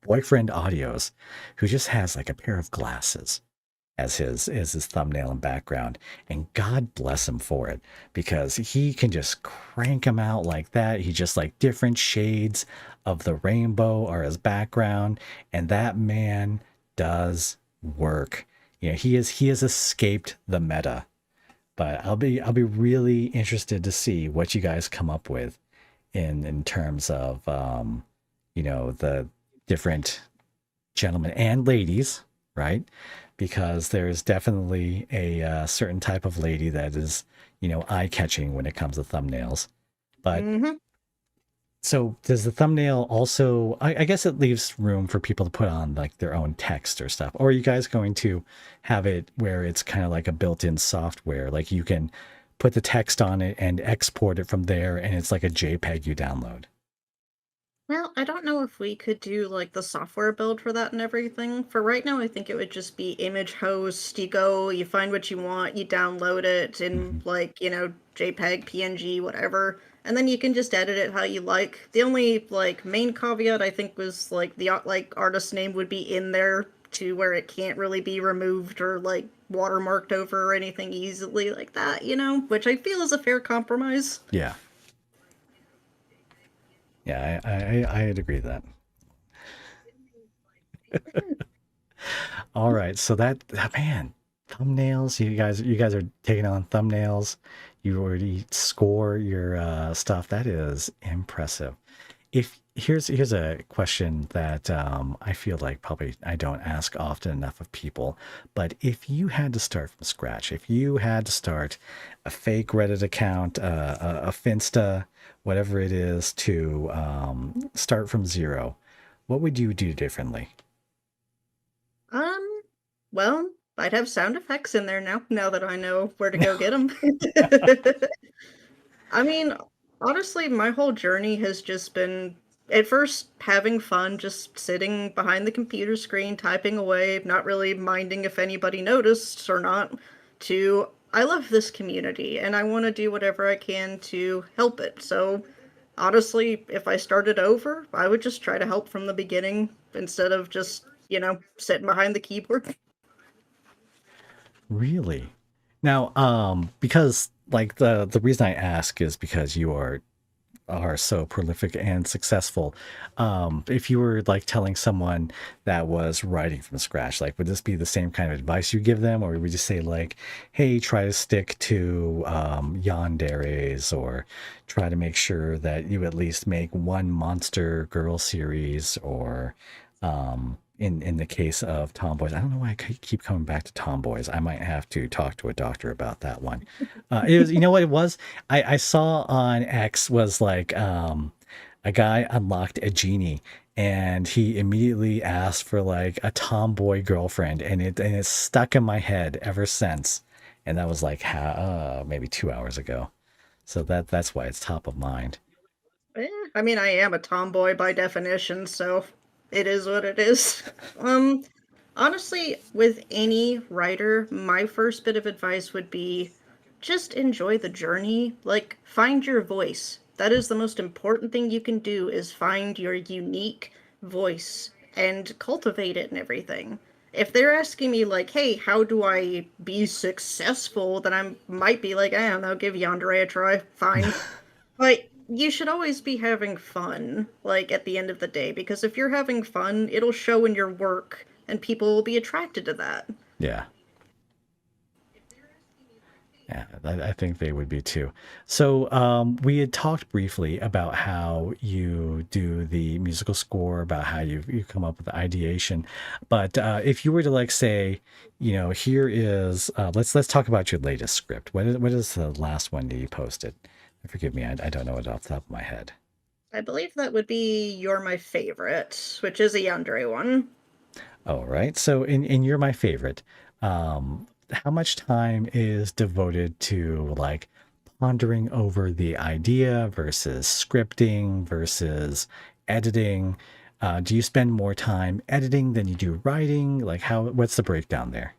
Boyfriend Audios, who just has like a pair of glasses as his thumbnail and background. And God bless him for it because he can just crank them out like that. He just like different shades of the rainbow are his background, and that man does work. He has escaped the meta. But I'll be really interested to see what you guys come up with in terms of the different gentlemen and ladies, right? Because there's definitely a certain type of lady that is, eye catching when it comes to thumbnails. But Mm-hmm. so does the thumbnail also, I guess it leaves room for people to put on like their own text or stuff. Or are you guys going to have it where it's kind of like a built in software? Like you can put the text on it and export it from there and it's like a JPEG you download. Well, I don't know if we could do like the software build for that and everything. For right now, I think it would just be image host. You go, you find what you want, you download it in Mm-hmm. like, JPEG, PNG, whatever, and then you can just edit it how you like. The only like main caveat I think was like the like artist name would be in there to where it can't really be removed or like watermarked over or anything easily like that, which I feel is a fair compromise. Yeah. Yeah, I'd agree with that. All right. So man, thumbnails, you guys are taking on thumbnails. You already score your stuff. That is impressive. If here's a question that I feel like probably I don't ask often enough of people, but if you had to start from scratch, if you had to start a fake Reddit account, a Finsta, whatever it is, to start from zero, what would you do differently? Um, well, I'd have sound effects in there now that I know where to go get them. I mean, honestly, my whole journey has just been at first having fun, just sitting behind the computer screen, typing away, not really minding if anybody noticed or not, to I love this community and I want to do whatever I can to help it. So, honestly, if I started over, I would just try to help from the beginning instead of just, sitting behind the keyboard. Really? Now, because like the reason I ask is because you are so prolific and successful. If you were like telling someone that was writing from scratch, like would this be the same kind of advice you give them, or would you say like, "Hey, try to stick to yanderes, or try to make sure that you at least make one monster girl series," or in the case of tomboys, I don't know why I keep coming back to tomboys. I might have to talk to a doctor about that one. It was, you know what it was? I saw on X was like a guy unlocked a genie and he immediately asked for like a tomboy girlfriend, and it's stuck in my head ever since. And that was like maybe 2 hours ago. So that's why it's top of mind. I mean, I am a tomboy by definition, so it is what it is. Um, Honestly, with any writer, my first bit of advice would be just enjoy the journey. Like, find your voice. That is the most important thing you can do is find your unique voice and cultivate it and everything. If they're asking me like, "Hey, how do I be successful?" then I might be like, "I don't know, give Yandere a try." Fine. But you should always be having fun, like at the end of the day, because if you're having fun, it'll show in your work and people will be attracted to that. Yeah. Yeah, I think they would be too. So, we had talked briefly about how you do the musical score, about how you come up with the ideation. But if you were to like say, here is let's talk about your latest script. What is the last one that you posted? Forgive me, I don't know it off the top of my head. I believe that would be You're My Favorite, which is a Yandere one. All right. So in You're My Favorite, how much time is devoted to like pondering over the idea versus scripting versus editing? Do you spend more time editing than you do writing? Like what's the breakdown there?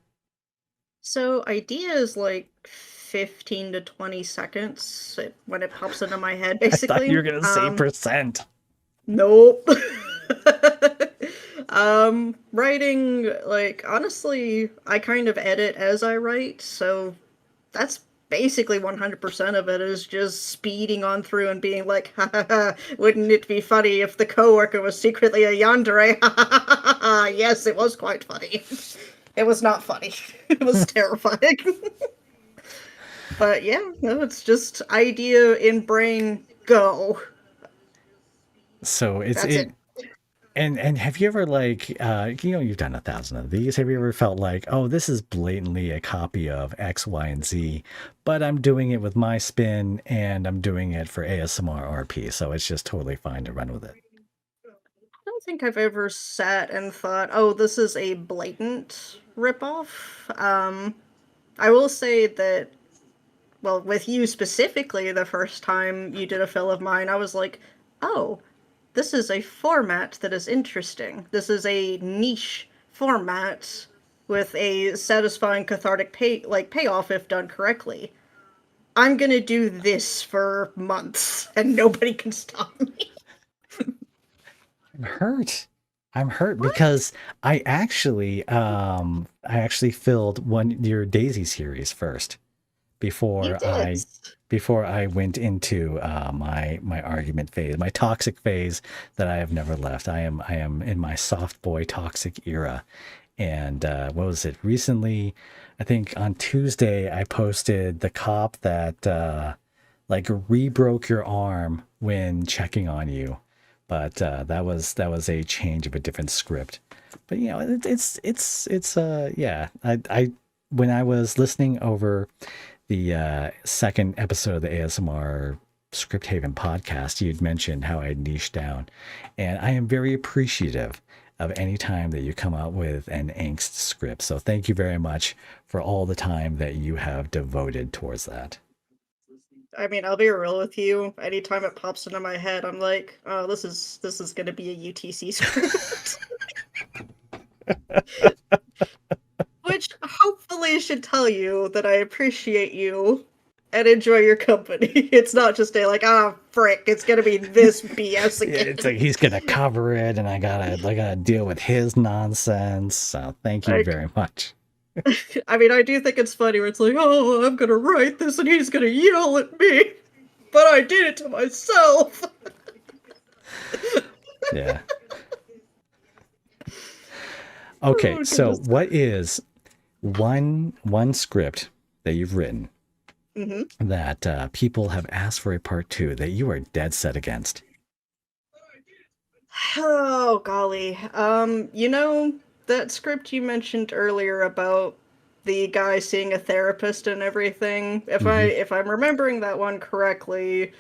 So idea is like 15 to 20 seconds when it pops into my head, I thought you were basically. going to say percent. Nope. Writing, like, honestly, I kind of edit as I write, so that's basically 100% of it is just speeding on through and being like, ha ha ha, wouldn't it be funny if the coworker was secretly a yandere? Ha ha ha ha ha, yes, it was quite funny. It was not funny. It was terrifying. But yeah, no, it's just idea in brain, go. So it's That's it it. and have you ever like you've done 1,000 of these. Have you ever felt like, oh, this is blatantly a copy of X, Y, and Z, but I'm doing it with my spin and I'm doing it for ASMR RP, so it's just totally fine to run with it. I don't think I've ever sat and thought, "Oh, this is a blatant ripoff." I will say that, well, with you specifically, the first time you did a fill of mine, I was like, "Oh, this is a format that is interesting. This is a niche format with a satisfying cathartic payoff if done correctly. I'm gonna do this for months, and nobody can stop me." I'm hurt. I'm hurt What? because I actually filled one your Daisy series first You before did. I went into my argument phase, my toxic phase that I have never left. I am in my soft boy toxic era. And what was it? Recently, I think on Tuesday, I posted the cop that like re-broke your arm when checking on you, but that was a change of a different script. But you know, it's yeah. I when I was listening over the second episode of the ASMR Script Haven podcast, you'd mentioned how I niched down, and I am very appreciative of any time that you come out with an angst script. So thank you very much for all the time that you have devoted towards that. I mean, I'll be real with you. Anytime it pops into my head, I'm like, oh, this is gonna be a UTC script. Which hopefully should tell you that I appreciate you and enjoy your company. It's not just a like, ah, frick, it's gonna be this BS Yeah, it's like again. he's gonna cover it, and I gotta deal with his nonsense. So thank you Like, very much. I mean, I do think it's funny where it's like, oh, I'm gonna write this and he's gonna yell at me, but I did it to myself. Yeah. Okay, Oh so goodness. what is one script that you've written Hmm. that people have asked for a part two that you are dead set against? Oh golly. You know that script you mentioned earlier about the guy seeing a therapist and everything? Hmm. If I'm remembering that one correctly,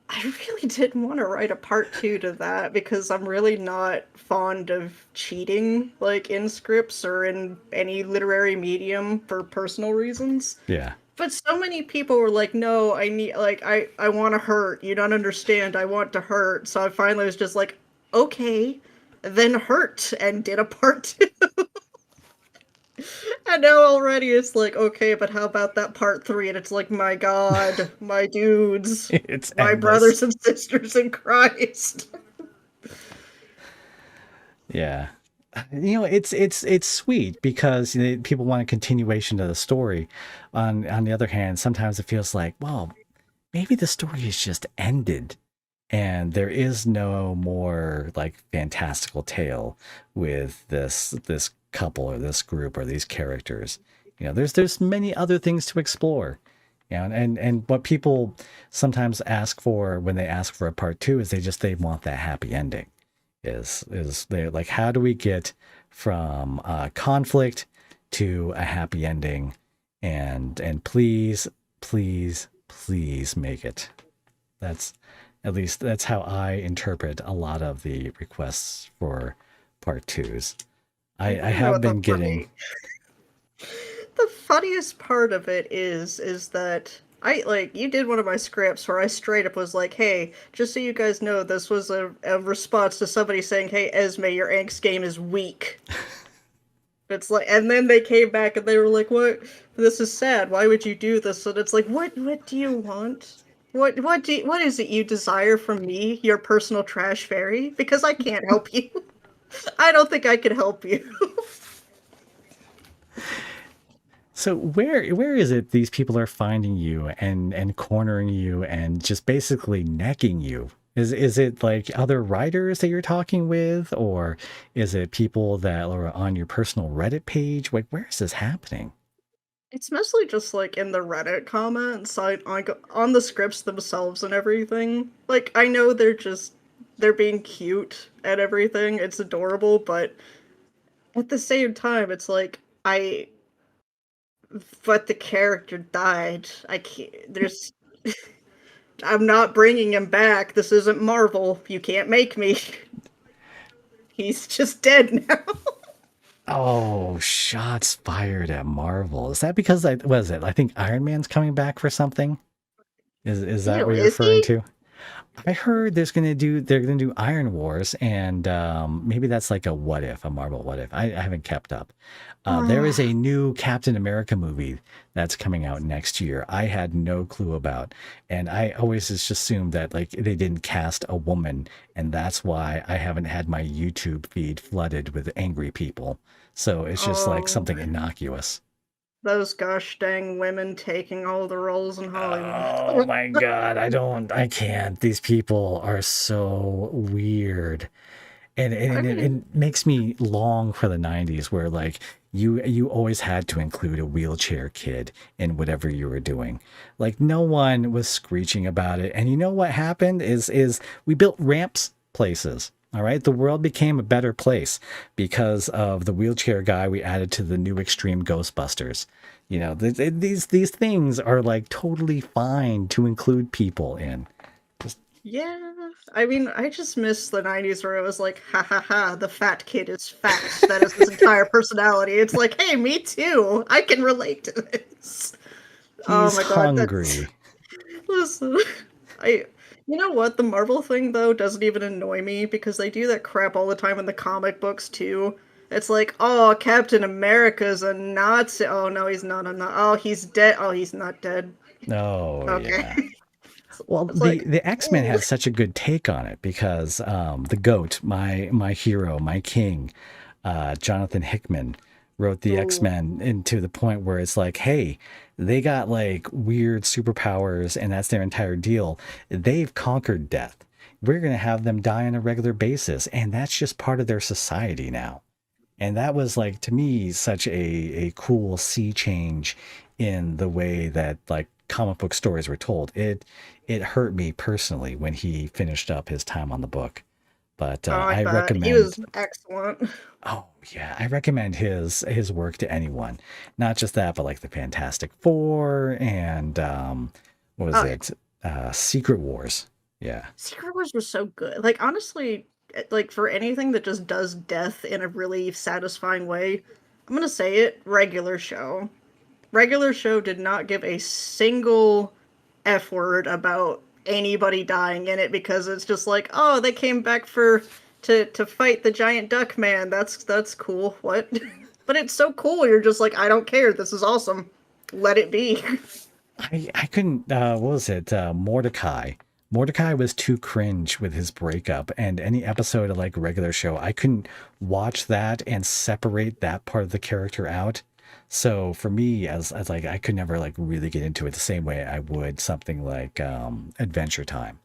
I really didn't want to write a part two to that because I'm really not fond of cheating like in scripts or in any literary medium for personal reasons. Yeah. But so many people were like, "No, I need like I want to hurt. You don't understand. I want to hurt." So I finally was just like, "Okay, then hurt," and did a part two. And now already it's like, "Okay, but how about that part three?" And it's like, "My God, my dudes, It's my endless. brothers and sisters in Christ." Yeah. You know, it's sweet because you know, people want a continuation to the story. On the other hand, sometimes it feels like, well, maybe the story is just ended and there is no more like fantastical tale with this couple or this group or these characters. You know, there's many other things to explore. You know, and what people sometimes ask for when they ask for a part two is they want that happy ending. Is they like, how do we get from conflict to a happy ending, and please make it. That's at least that's how I interpret a lot of the requests for part twos. I You know have what been getting, the funniest part of it is that I like you did one of my scripts where I straight up was like, "Hey, just so you guys know, this was a response to somebody saying, 'Hey, Esme, your angst game is weak.'" It's like, and then they came back and they were like, "What? This is sad. Why would you do this?" And it's like, What do you want? What is it you desire from me, your personal trash fairy? Because I can't help you. I don't think I can help you." so where is it these people are finding you and cornering you and just basically necking you? Is it like other writers that you're talking with, or is it people that are on your personal Reddit page? Like, where is this happening? It's mostly just like in the Reddit comments, on the scripts themselves and everything. Like I know they're being cute and everything. It's adorable, but at the same time, it's like I but the character died. I can't. There's. I'm not bringing him back. This isn't Marvel. You can't make me. He's just dead now. Oh, shots fired at Marvel. Is that because I was it? I think Iron Man's coming back for something. Is that Ew, what you're is referring he? to? I heard they're gonna do Iron Wars, and maybe that's like a what if, a Marvel what if. I haven't kept up. There is a new Captain America movie that's coming out next year. I had no clue about, and I always just assumed that like they didn't cast a woman, and that's why I haven't had my YouTube feed flooded with angry people. So it's just like Oh, something innocuous. those gosh dang women taking all the roles in Hollywood. Oh my God, I can't. These people are so weird. I And mean, it makes me long for the 90s where like you always had to include a wheelchair kid in whatever you were doing. Like no one was screeching about it. And you know what happened is we built ramps places. All right. The world became a better place because of the wheelchair guy we added to the new extreme Ghostbusters. You know, these things are like totally fine to include people in. Just yeah. I mean, I just miss the 90s where it was like, ha ha ha, the fat kid is fat. That is his entire personality. It's like, hey, me too. I can relate to this. Oh he's my god, that's hungry. listen. I You know what? The Marvel thing though doesn't even annoy me because they do that crap all the time in the comic books too. It's like, oh, Captain America's a Nazi. Oh no, he's not a Nazi. Oh, he's dead. Oh, he's not dead. Oh Okay. yeah. Well, It's like, the X Men ooh, has such a good take on it because the Goat, my hero, my king, Jonathan Hickman, wrote the X ooh. Men into the point where it's like, hey, they got like weird superpowers, and that's their entire deal. They've conquered death. We're gonna have them die on a regular basis, and that's just part of their society now. And that was like to me such a cool sea change in the way that like comic book stories were told. It hurt me personally when he finished up his time on the book. But Oh, I I bet he recommend was excellent. oh yeah, I recommend his work to anyone. Not just that, but like the Fantastic Four and what was Oh yeah, it? Secret Wars. Yeah. Secret Wars was so good. Like honestly, like for anything that just does death in a really satisfying way, I'm gonna say it. Regular show. Regular show did not give a single F word about anybody dying in it because it's just like, oh, they came back for to fight the giant duck man. That's cool. What? But it's so cool. You're just like, I don't care. This is awesome. Let it be. I couldn't what was it? Mordecai. Mordecai was too cringe with his breakup and any episode of like regular show. I couldn't watch that and separate that part of the character out. So for me as like I could never like really get into it the same way I would something like Adventure Time.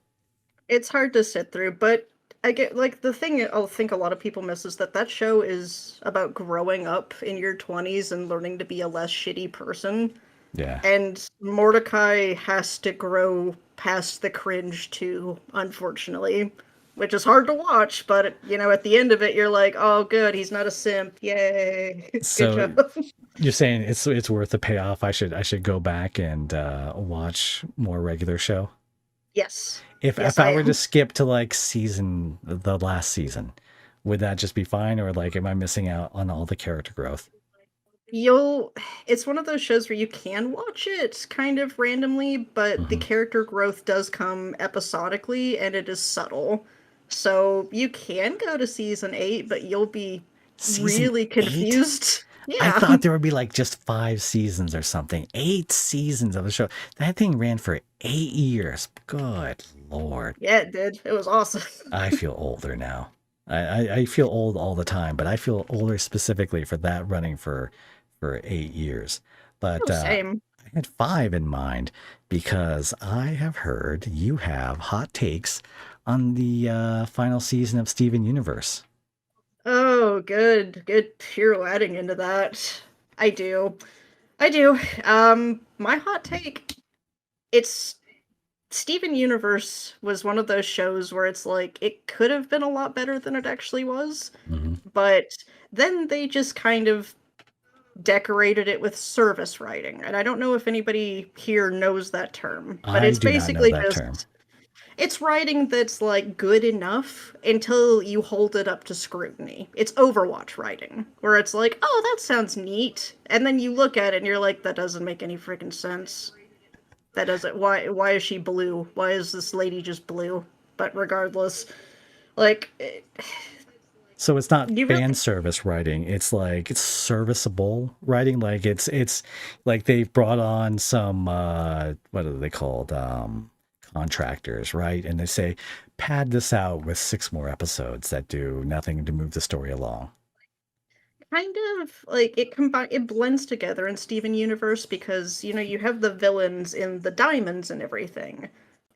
It's hard to sit through, but I get like the thing I think a lot of people miss is that that show is about growing up in your 20s and learning to be a less shitty person. Yeah. And Mordecai has to grow past the cringe too, unfortunately, which is hard to watch, but you know, at the end of it, you're like, oh, good, he's not a simp. Yay. Good So job. you're saying it's worth the payoff. I should go back and watch more regular show. Yes. Yes, If I I were to am. skip to like the last season, would that just be fine, or like am I missing out on all the character growth? You'll It's one of those shows where you can watch it kind of randomly, but the Hmm. character growth does come episodically and it is subtle. So you can go to season 8, but you'll be Season really 8? confused. I Yeah. thought there would be like just 5 seasons or something. 8 seasons of a show. That thing ran for 8 years. Good Lord. Yeah, it did. It was awesome. I feel older now. I feel old all the time, but I feel older specifically for that running for 8 years. Oh, But same. I had five in mind because I have heard you have hot takes on the final season of Steven Universe. Oh, good. Good pirouetting into that. I do. I do. My hot take, it's Steven Universe was one of those shows where it's like it could have been a lot better than it actually was, Hmm. but then they just kind of decorated it with service writing. And I don't know if anybody here knows that term, but I it's do not know basically that term. just it's writing that's like good enough until you hold it up to scrutiny. It's Overwatch writing, where it's like, oh, that sounds neat. And then you look at it and you're like, that doesn't make any freaking sense. That doesn't why is she blue? Why is this lady just blue? but regardless, like So it's not you fan really service writing. It's like it's serviceable writing. Like it's like they've brought on some what are they called? Contractors, right? And they say pad this out with six more episodes that do nothing to move the story along. kind of like it blends together in Steven Universe because you have the villains in the diamonds and everything.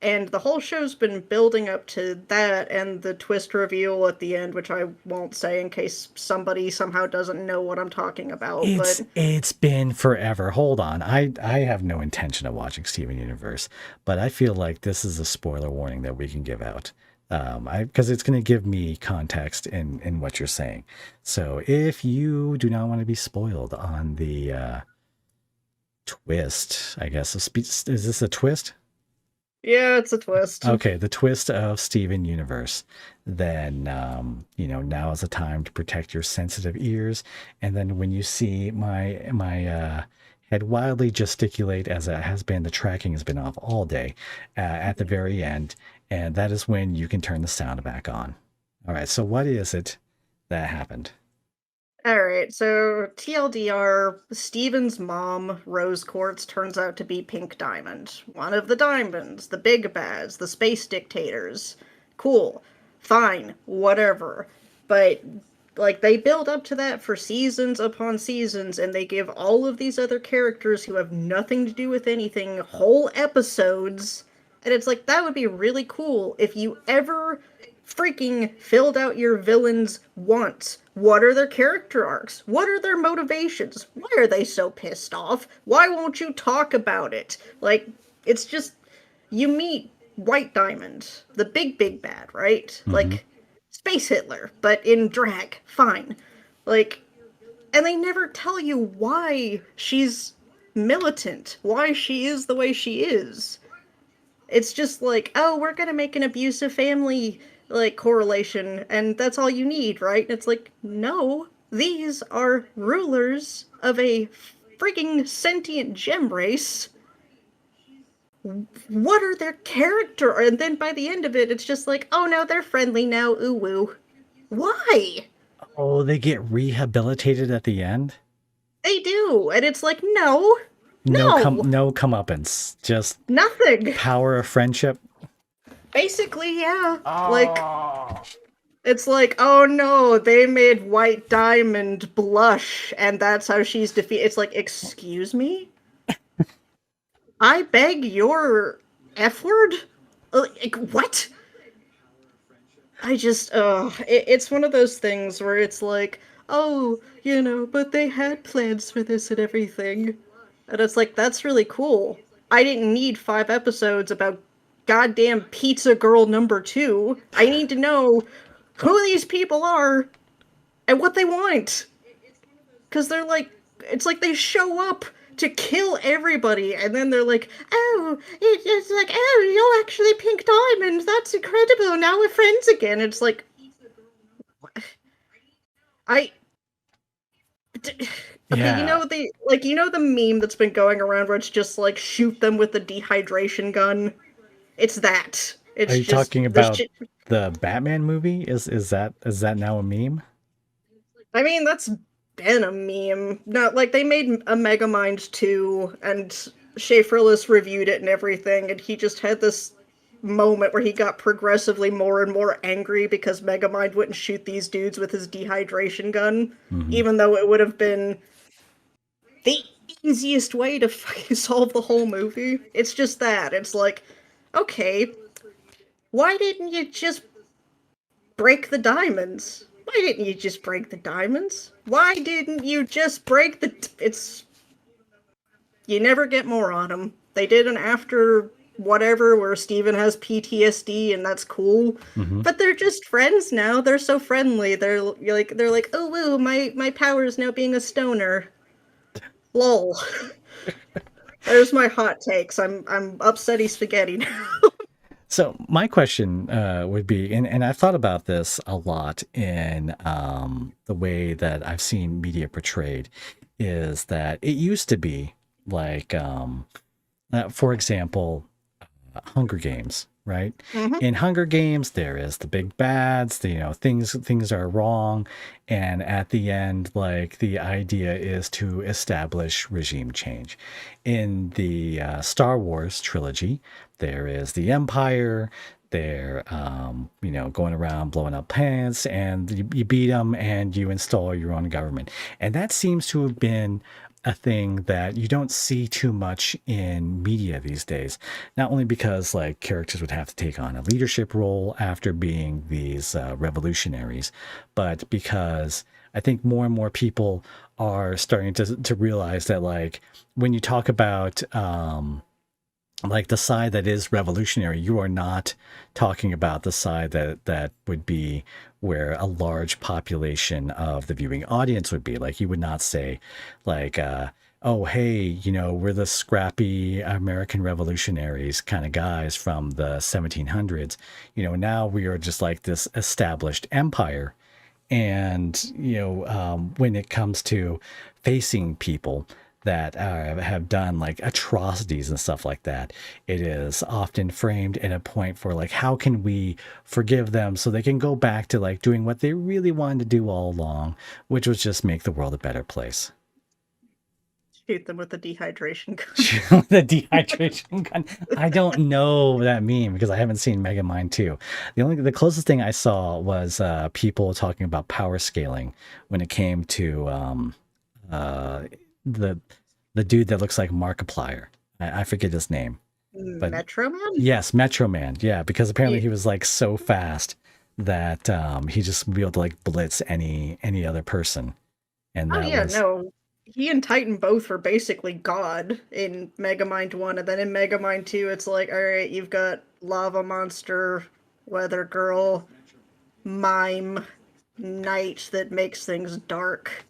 And the whole show's been building up to that and the twist reveal at the end, which I won't say in case somebody somehow doesn't know what I'm talking about, but It's been forever. Hold on. I have no intention of watching Steven Universe, but I feel like this is a spoiler warning that we can give out. I because it's going to give me context in what you're saying. So if you do not want to be spoiled on the twist, I guess is this a twist? yeah, it's a twist. Okay, the twist of Steven Universe. Then, now is the time to protect your sensitive ears. And then when you see my head wildly gesticulate as it has been, the tracking has been off all day at the very end, and that is when you can turn the sound back on. All right. So what is it that happened? All right, so TLDR, Steven's mom, Rose Quartz, turns out to be Pink Diamond. One of the diamonds, the big bads, the space dictators. Cool. Fine. Whatever. But, like, they build up to that for seasons upon seasons, and they give all of these other characters who have nothing to do with anything whole episodes. And it's like, that would be really cool if you ever freaking filled out your villains once. What are their character arcs? What are their motivations? Why are they so pissed off? Why won't you talk about it? Like, it's just, you meet White Diamond, the big bad, right? Mm-hmm. Like, Space Hitler, but in drag. Fine. Like, and they never tell you why she's militant, why she is the way she is. It's just like, oh, we're gonna make an abusive family like correlation, and that's all you need, right? And it's like, no, these are rulers of a freaking sentient gem race. What are their character? And then by the end of it, it's just like, oh no, they're friendly now. Ooh woo. Why? Oh, they get rehabilitated at the end. They do, and it's like, no, no, No comeuppance. Just nothing. power of friendship. Basically, yeah. Like, Oh. it's like, oh no, they made White Diamond blush, and that's how she's defeated. It's like, excuse me? I beg your F word? Like, what? It's one of those things where it's like, oh, but they had plans for this and everything. And it's like, that's really cool. I didn't need 5 episodes about goddamn Pizza Girl number 2. I need to know who these people are and what they want. Because they're like, it's like they show up to kill everybody, and then they're like, oh, it's like, oh, you're actually Pink Diamond. That's incredible. Now we're friends again. It's like, I. Okay, Yeah. the meme that's been going around where it's just like shoot them with the dehydration gun. It's that. Are It's you just talking the about shit. the Batman movie? Is that now a meme? I mean, that's been a meme. Not like they made a Megamind 2 and Schaeferless reviewed it and everything, and he just had this moment where he got progressively more and more angry because Megamind wouldn't shoot these dudes with his dehydration gun, Hmm. even though it would have been the easiest way to fucking solve the whole movie. It's just that. It's like, okay, why didn't you just break the diamonds? Why didn't you just break the diamonds? Why didn't you just break the. It's. You never get more on them. They did an after whatever where Steven has PTSD and that's cool. Hmm. But they're just friends now. They're so friendly. They're like, oh woo, my power is now being a stoner. Lol. There's my hot takes. I'm upsetty spaghetti now. So my question would be, and I've thought about this a lot in the way that I've seen media portrayed, is that it used to be like, for example, Hunger Games. right? Hmm. In Hunger Games, there is the big bads, things are wrong, and at the end, like the idea is to establish regime change. In the Star Wars trilogy, there is the Empire. They're going around blowing up planets, and you beat them, and you install your own government. And that seems to have been a thing that you don't see too much in media these days. Not only because like characters would have to take on a leadership role after being these revolutionaries, but because I think more and more people are starting to realize that like when you talk about like the side that is revolutionary, you are not talking about the side that would be where a large population of the viewing audience would be. Like you would not say like oh hey, we're the scrappy American revolutionaries kind of guys from the 1700s. Now we are just like this established empire. And when it comes to facing people that have done like atrocities and stuff like that, it is often framed at a point for like how can we forgive them so they can go back to like doing what they really wanted to do all along, which was just make the world a better place. Shoot them with a dehydration gun. The dehydration gun. I don't know that meme because I haven't seen Megamind 2. The closest thing I saw was people talking about power scaling when it came to uh, the the dude that looks like Markiplier. I forget his name, but Metro Man? yes, Metro Man. Yeah, because apparently Yeah. he was like so fast that he just would be able to like blitz any other person, and Oh that yeah, was no. He and Titan both were basically God in Megamind 1, and then in Megamind 2, it's like, alright, you've got Lava Monster, Weather Girl, Mime, Night that makes things dark.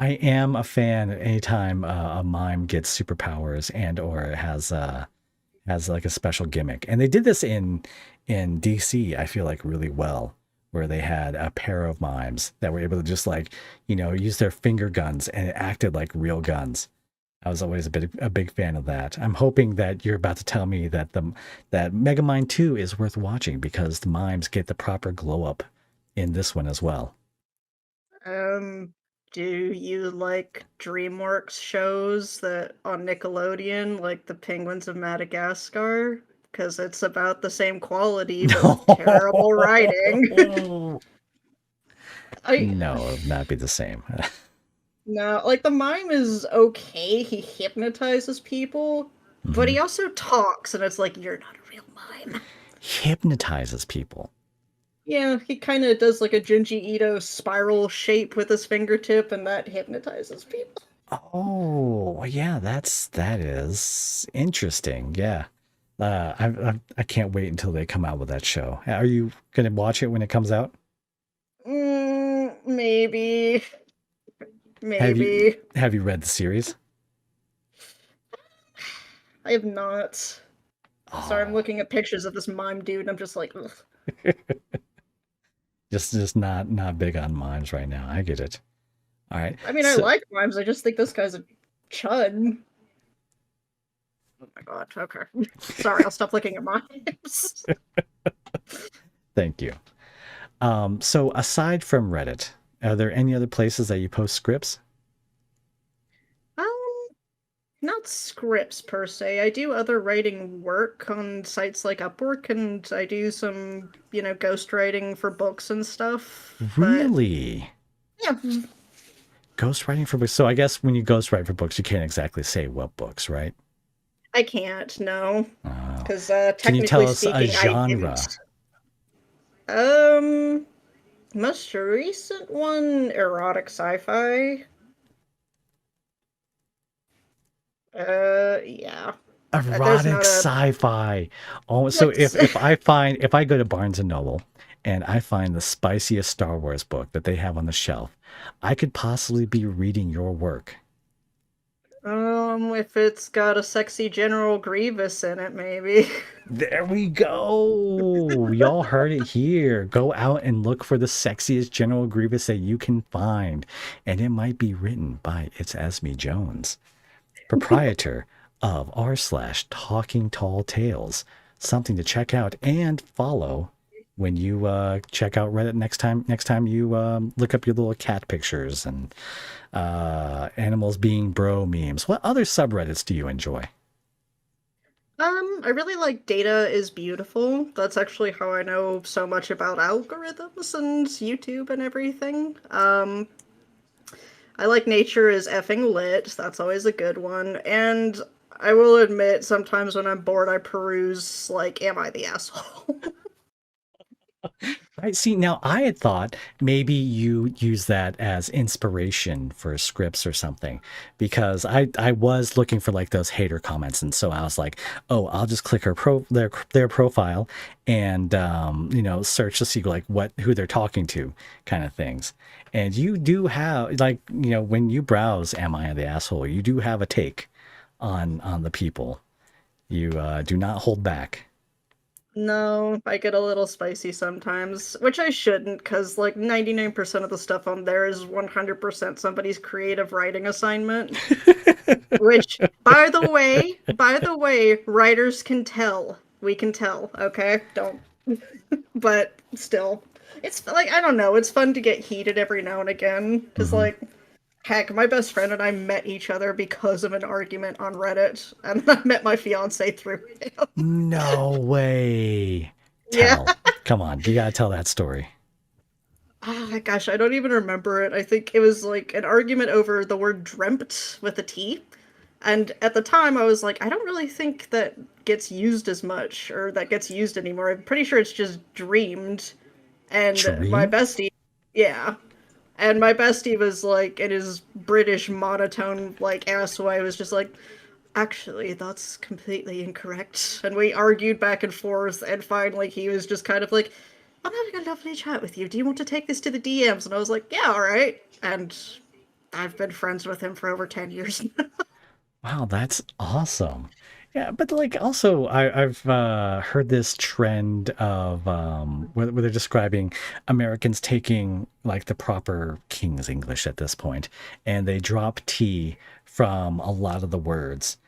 I am a fan anytime a mime gets superpowers and or has like a special gimmick. And they did this in DC, I feel like really well, where they had a pair of mimes that were able to just like, use their finger guns and it acted like real guns. I was always a big fan of that. I'm hoping that you're about to tell me that Megamind 2 is worth watching because the mimes get the proper glow up in this one as well. Um, do you like DreamWorks shows that on Nickelodeon, like The Penguins of Madagascar? Because it's about the same quality, but with terrible writing. No. I No, not be the same. No, like the mime is okay. He hypnotizes people, but Mhm. he also talks, and it's like you're not a real mime. Hypnotizes people. Yeah, he kind of does like a Junji Ito spiral shape with his fingertip, and that hypnotizes people. Oh, yeah, that is interesting. Yeah. I can't wait until they come out with that show. Are you gonna watch it when it comes out? Maybe, Have you maybe. have you read the series? I have not. Sorry, I'm Oh, looking at pictures of this mime dude, and I'm just like, ugh. just not big on mimes right now. I get it. All right. I mean, I So like mimes. I just think this guy's a chud. Oh my god. Okay. Sorry, I'll stop looking at mimes. thank you. So aside from Reddit, are there any other places that you post scripts? Um, Not scripts per se. I do other writing work on sites like Upwork, and I do some, ghostwriting for books and stuff. But Really? yeah, Ghostwriting for books. So I guess when you ghostwrite for books, you can't exactly say what books, right? I can't, no. Oh. Because Can you technically tell us a speaking, I didn't. genre? Um, Most recent one, erotic sci-fi. Yeah. There's Erotic not a sci-fi. Oh, so what's if I go to Barnes and Noble and I find the spiciest Star Wars book that they have on the shelf, I could possibly be reading your work. if it's got a sexy General Grievous in it, maybe. There we go. Y'all heard it here. Go out and look for the sexiest General Grievous that you can find. And it might be written by it's Esme Jones, proprietor of r slash Talking Tall Tales, something to check out and follow when you check out Reddit next time. Next time you look up your little cat pictures and animals being bro memes. What other subreddits do you enjoy? I really like Data is Beautiful. That's actually how I know so much about algorithms and YouTube and everything. I like Nature is Effing Lit. That's always a good one. And I will admit, sometimes when I'm bored, I peruse, like, Am I the Asshole? Right. See, now I had thought maybe you use that as inspiration for scripts or something, because I was looking for like those hater comments, and so I was like, oh, I'll just click their profile and search to see like what who they're talking to, kind of things. And you do have like when you browse "Am I the Asshole?" you do have a take on the people. You do not hold back. No, I get a little spicy sometimes, which I shouldn't, because like 99% of the stuff on there is 100% somebody's creative writing assignment. Which, by the way, writers can tell. We can tell, okay? Don't. But still, it's like, I don't know, it's fun to get heated every now and again, because Hmm. like, heck, my best friend and I met each other because of an argument on Reddit, and I met my fiance through him. No way. Yeah. Tell. Come on, you gotta tell that story. Ah, gosh, I don't even remember it. I think it was like an argument over the word dreamt with a T. And at the time, I was like, I don't really think that gets used as much or that gets used anymore. I'm pretty sure it's just dreamed. And my Dreamed? bestie, yeah. And my bestie was like, in his British monotone, like, ass way, was just like, actually, that's completely incorrect. And we argued back and forth, and finally he was just kind of like, I'm having a lovely chat with you. Do you want to take this to the DMs? And I was like, yeah, all right. And I've been friends with him for over 10 years now. Wow, that's awesome. Yeah, but like also I've heard this trend of where they're describing Americans taking like the proper King's English at this point, and they drop T from a lot of the words.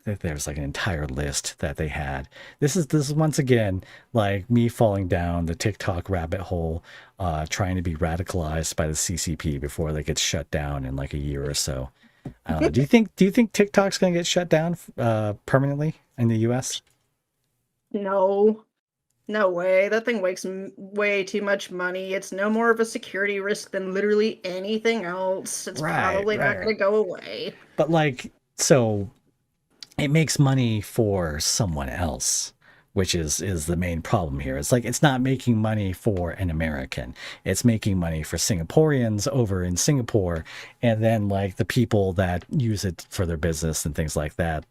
There's like an entire list that they had. This is once again like me falling down the TikTok rabbit hole, trying to be radicalized by the CCP before they get shut down in like a year or so. I don't know. Do you think TikTok's going to get shut down permanently in the U.S.? No, no way. That thing makes way too much money. It's no more of a security risk than literally anything else. It's Right, probably not right, going right. to go away. But like, so it makes money for someone else, which is the main problem here. It's like it's not making money for an American. It's making money for Singaporeans over in Singapore, and then like the people that use it for their business and things like that,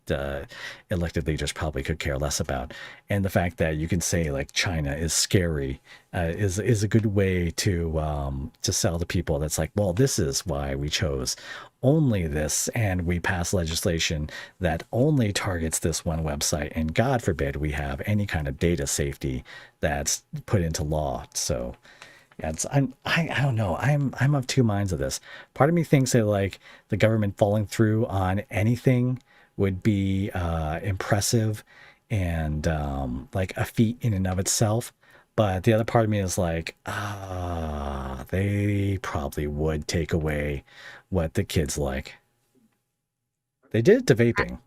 elected leaders probably could care less about. And the fact that you can say like China is scary is a good way to sell to people. That's like, well, this is why we chose only this, and we pass legislation that only targets this one website, and God forbid we have any kind of data safety that's put into law. So yeah, I don't know. I'm of two minds of this. Part of me thinks that like the government falling through on anything would be impressive and like a feat in and of itself. But the other part of me is like, they probably would take away what the kids like. They did it to vaping.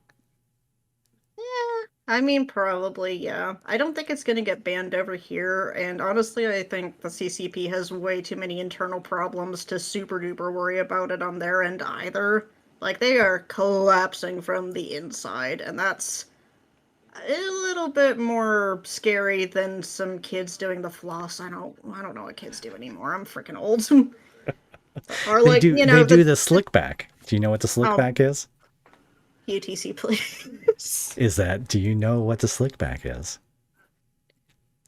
Yeah, I mean, probably, yeah. I don't think it's gonna get banned over here, and honestly, I think the CCP has way too many internal problems to super duper worry about it on their end either. Like, they are collapsing from the inside, and that's a little bit more scary than some kids doing the floss. I don't know what kids do anymore. I'm freaking old. Or They like, do you they know, do the slick back. Do you know what the slick um, back is? UTC, please. Do you know what the slick back is?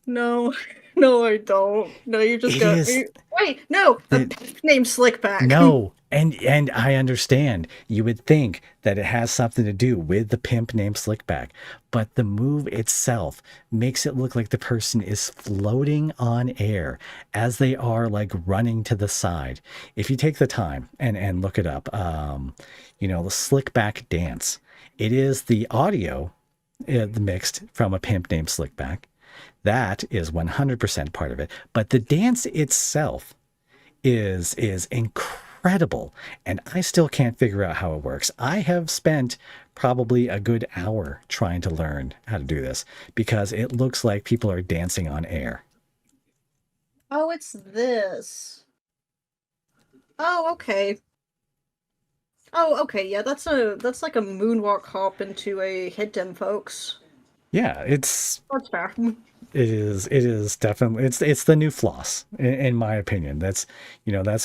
No, no, I don't. No, you just It got is me. Wait, no, a the pimp named Slickback. No, and I understand. You would think that it has something to do with the pimp named Slickback, but the move itself makes it look like the person is floating on air as they are like running to the side. If you take the time and look it up, the Slickback dance. It is the audio mixed from a pimp named Slickback. That is 100% part of it. But the dance itself is incredible, and I still can't figure out how it works. I have spent probably a good hour trying to learn how to do this because it looks like people are dancing on air. Oh, it's this. Oh, okay. Oh, okay. Yeah, that's like a moonwalk hop into a hit dim, folks. Yeah, That's fair. it is definitely it's the new floss in my opinion. That's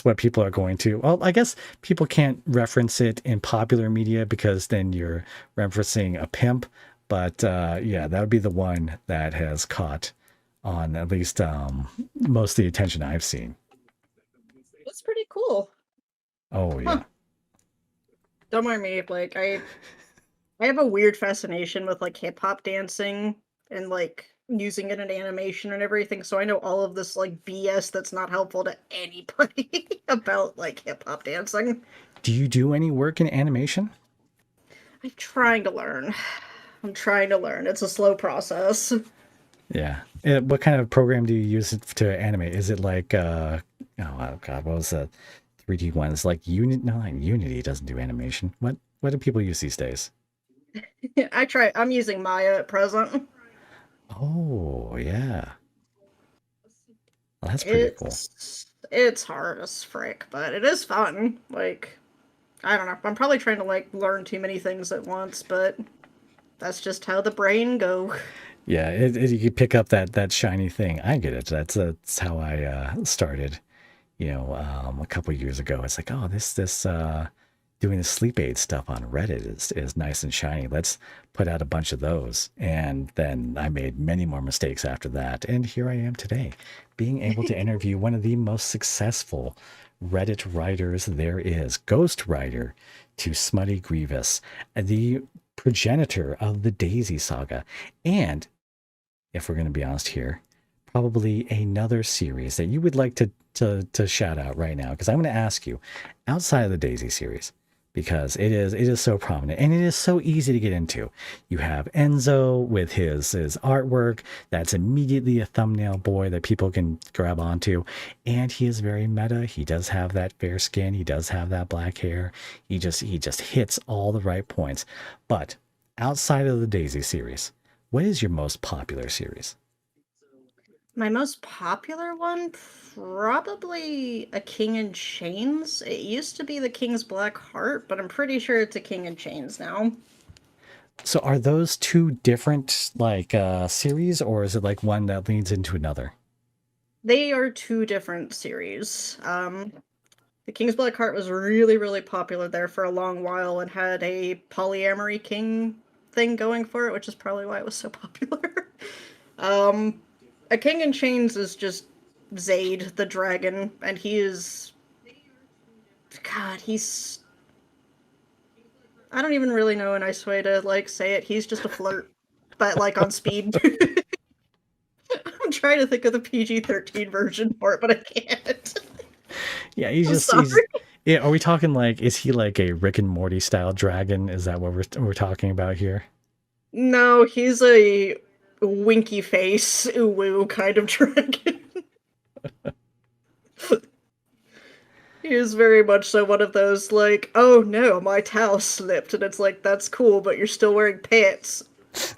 what people are going to. Well, I guess people can't reference it in popular media because then you're referencing a pimp. But yeah, that would be the one that has caught on at least most of the attention I've seen. That's pretty cool. Oh Huh. yeah. Don't mind me. Like I have a weird fascination with like hip hop dancing and like using it in animation and everything. So I know all of this like BS that's not helpful to anybody about like hip hop dancing. Do you do any work in animation? I'm trying to learn. I'm trying to learn. It's a slow process. Yeah. What kind of program do you use to animate? Is it like oh god, what was that 3D one? It's like Unity. No, like Unity doesn't do animation. What do people use these days? I'm using Maya at present. Oh yeah, well, that's pretty cool. It's hard as frick, but it is fun. Like I don't know. I'm probably trying to like learn too many things at once, but that's just how the brain go. Yeah, you could pick up that shiny thing. I get it. That's how I started. A couple years ago. It's like, oh, this doing the sleep aid stuff on Reddit is nice and shiny. Let's put out a bunch of those. And then I made many more mistakes after that. And here I am today, being able to interview one of the most successful Reddit writers there is, Ghost Writer to Smutty Grievous, the progenitor of the Daisy Saga. And if we're going to be honest here, probably another series that you would like to shout out right now, because I'm going to ask you outside of the Daisy series, because it is so prominent and it is so easy to get into. You have Enzo with his artwork that's immediately a thumbnail boy that people can grab onto, and he is very meta. He does have that fair skin, he does have that black hair. He just hits all the right points. But outside of the Daisy series, what is your most popular series? My most popular one, probably A King in Chains. It used to be The King's Black Heart, but I'm pretty sure it's A King in Chains now. So are those two different like series, or is it like one that leads into another? They are two different series. The King's Black Heart was really, really popular there for a long while and had a polyamory king thing going for it, which is probably why it was so popular. um, A King in Chains is just Zaid the dragon, and he is God, he's I don't even really know a nice way to like say it. He's just a flirt, but like on speed. I'm trying to think of the PG-13 version for it, but I can't. Yeah, he's I'm just sorry. he's yeah, are we talking like is he like a Rick and Morty style dragon? Is that what we're talking about here? No, he's a winky face, ooh woo kind of dragon. He is very much so one of those like, oh no, my towel slipped, and it's like that's cool, but you're still wearing pants.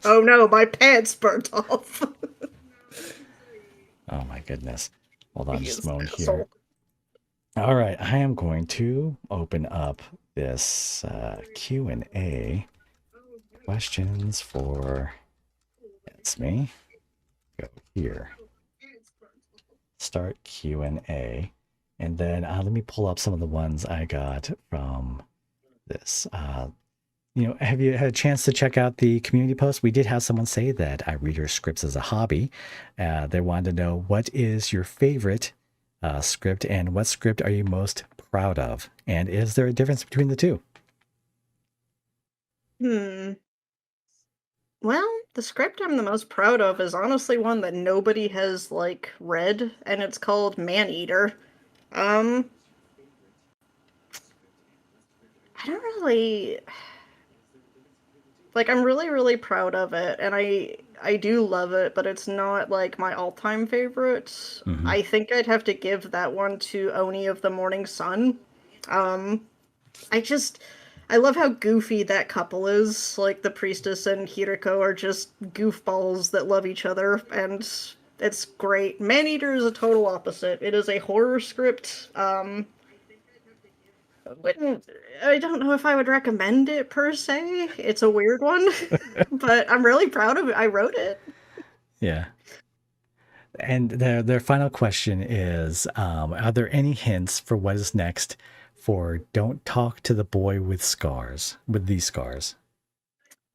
Oh no, my pants burnt off. Oh my goodness. Hold on He just a is moment an here. asshole. All right, I am going to open up this Q&A questions for Esme. Go here. Start Q&A. And then let me pull up some of the ones I got from this. Have you had a chance to check out the community post? We did have someone say that I read your scripts as a hobby. They wanted to know what is your favorite script and what script are you most proud of? And is there a difference between the two? Hmm. Well, the script I'm the most proud of is honestly one that nobody has like read, and it's called Maneater. Um, I don't really Like I'm really, really proud of it, and I do love it, but it's not like my all-time favorite. Hmm. I think I'd have to give that one to Oni of the Morning Sun. Um, I just I love how goofy that couple is. Like the priestess and Hiriko are just goofballs that love each other, and it's great. Maneater is a total opposite. It is a horror script. Wouldn't I don't know if I would recommend it per se. It's a weird one, but I'm really proud of it. I wrote it. Yeah. And their final question is, are there any hints for what is next for Don't Talk to the Boy with Scars, with these scars?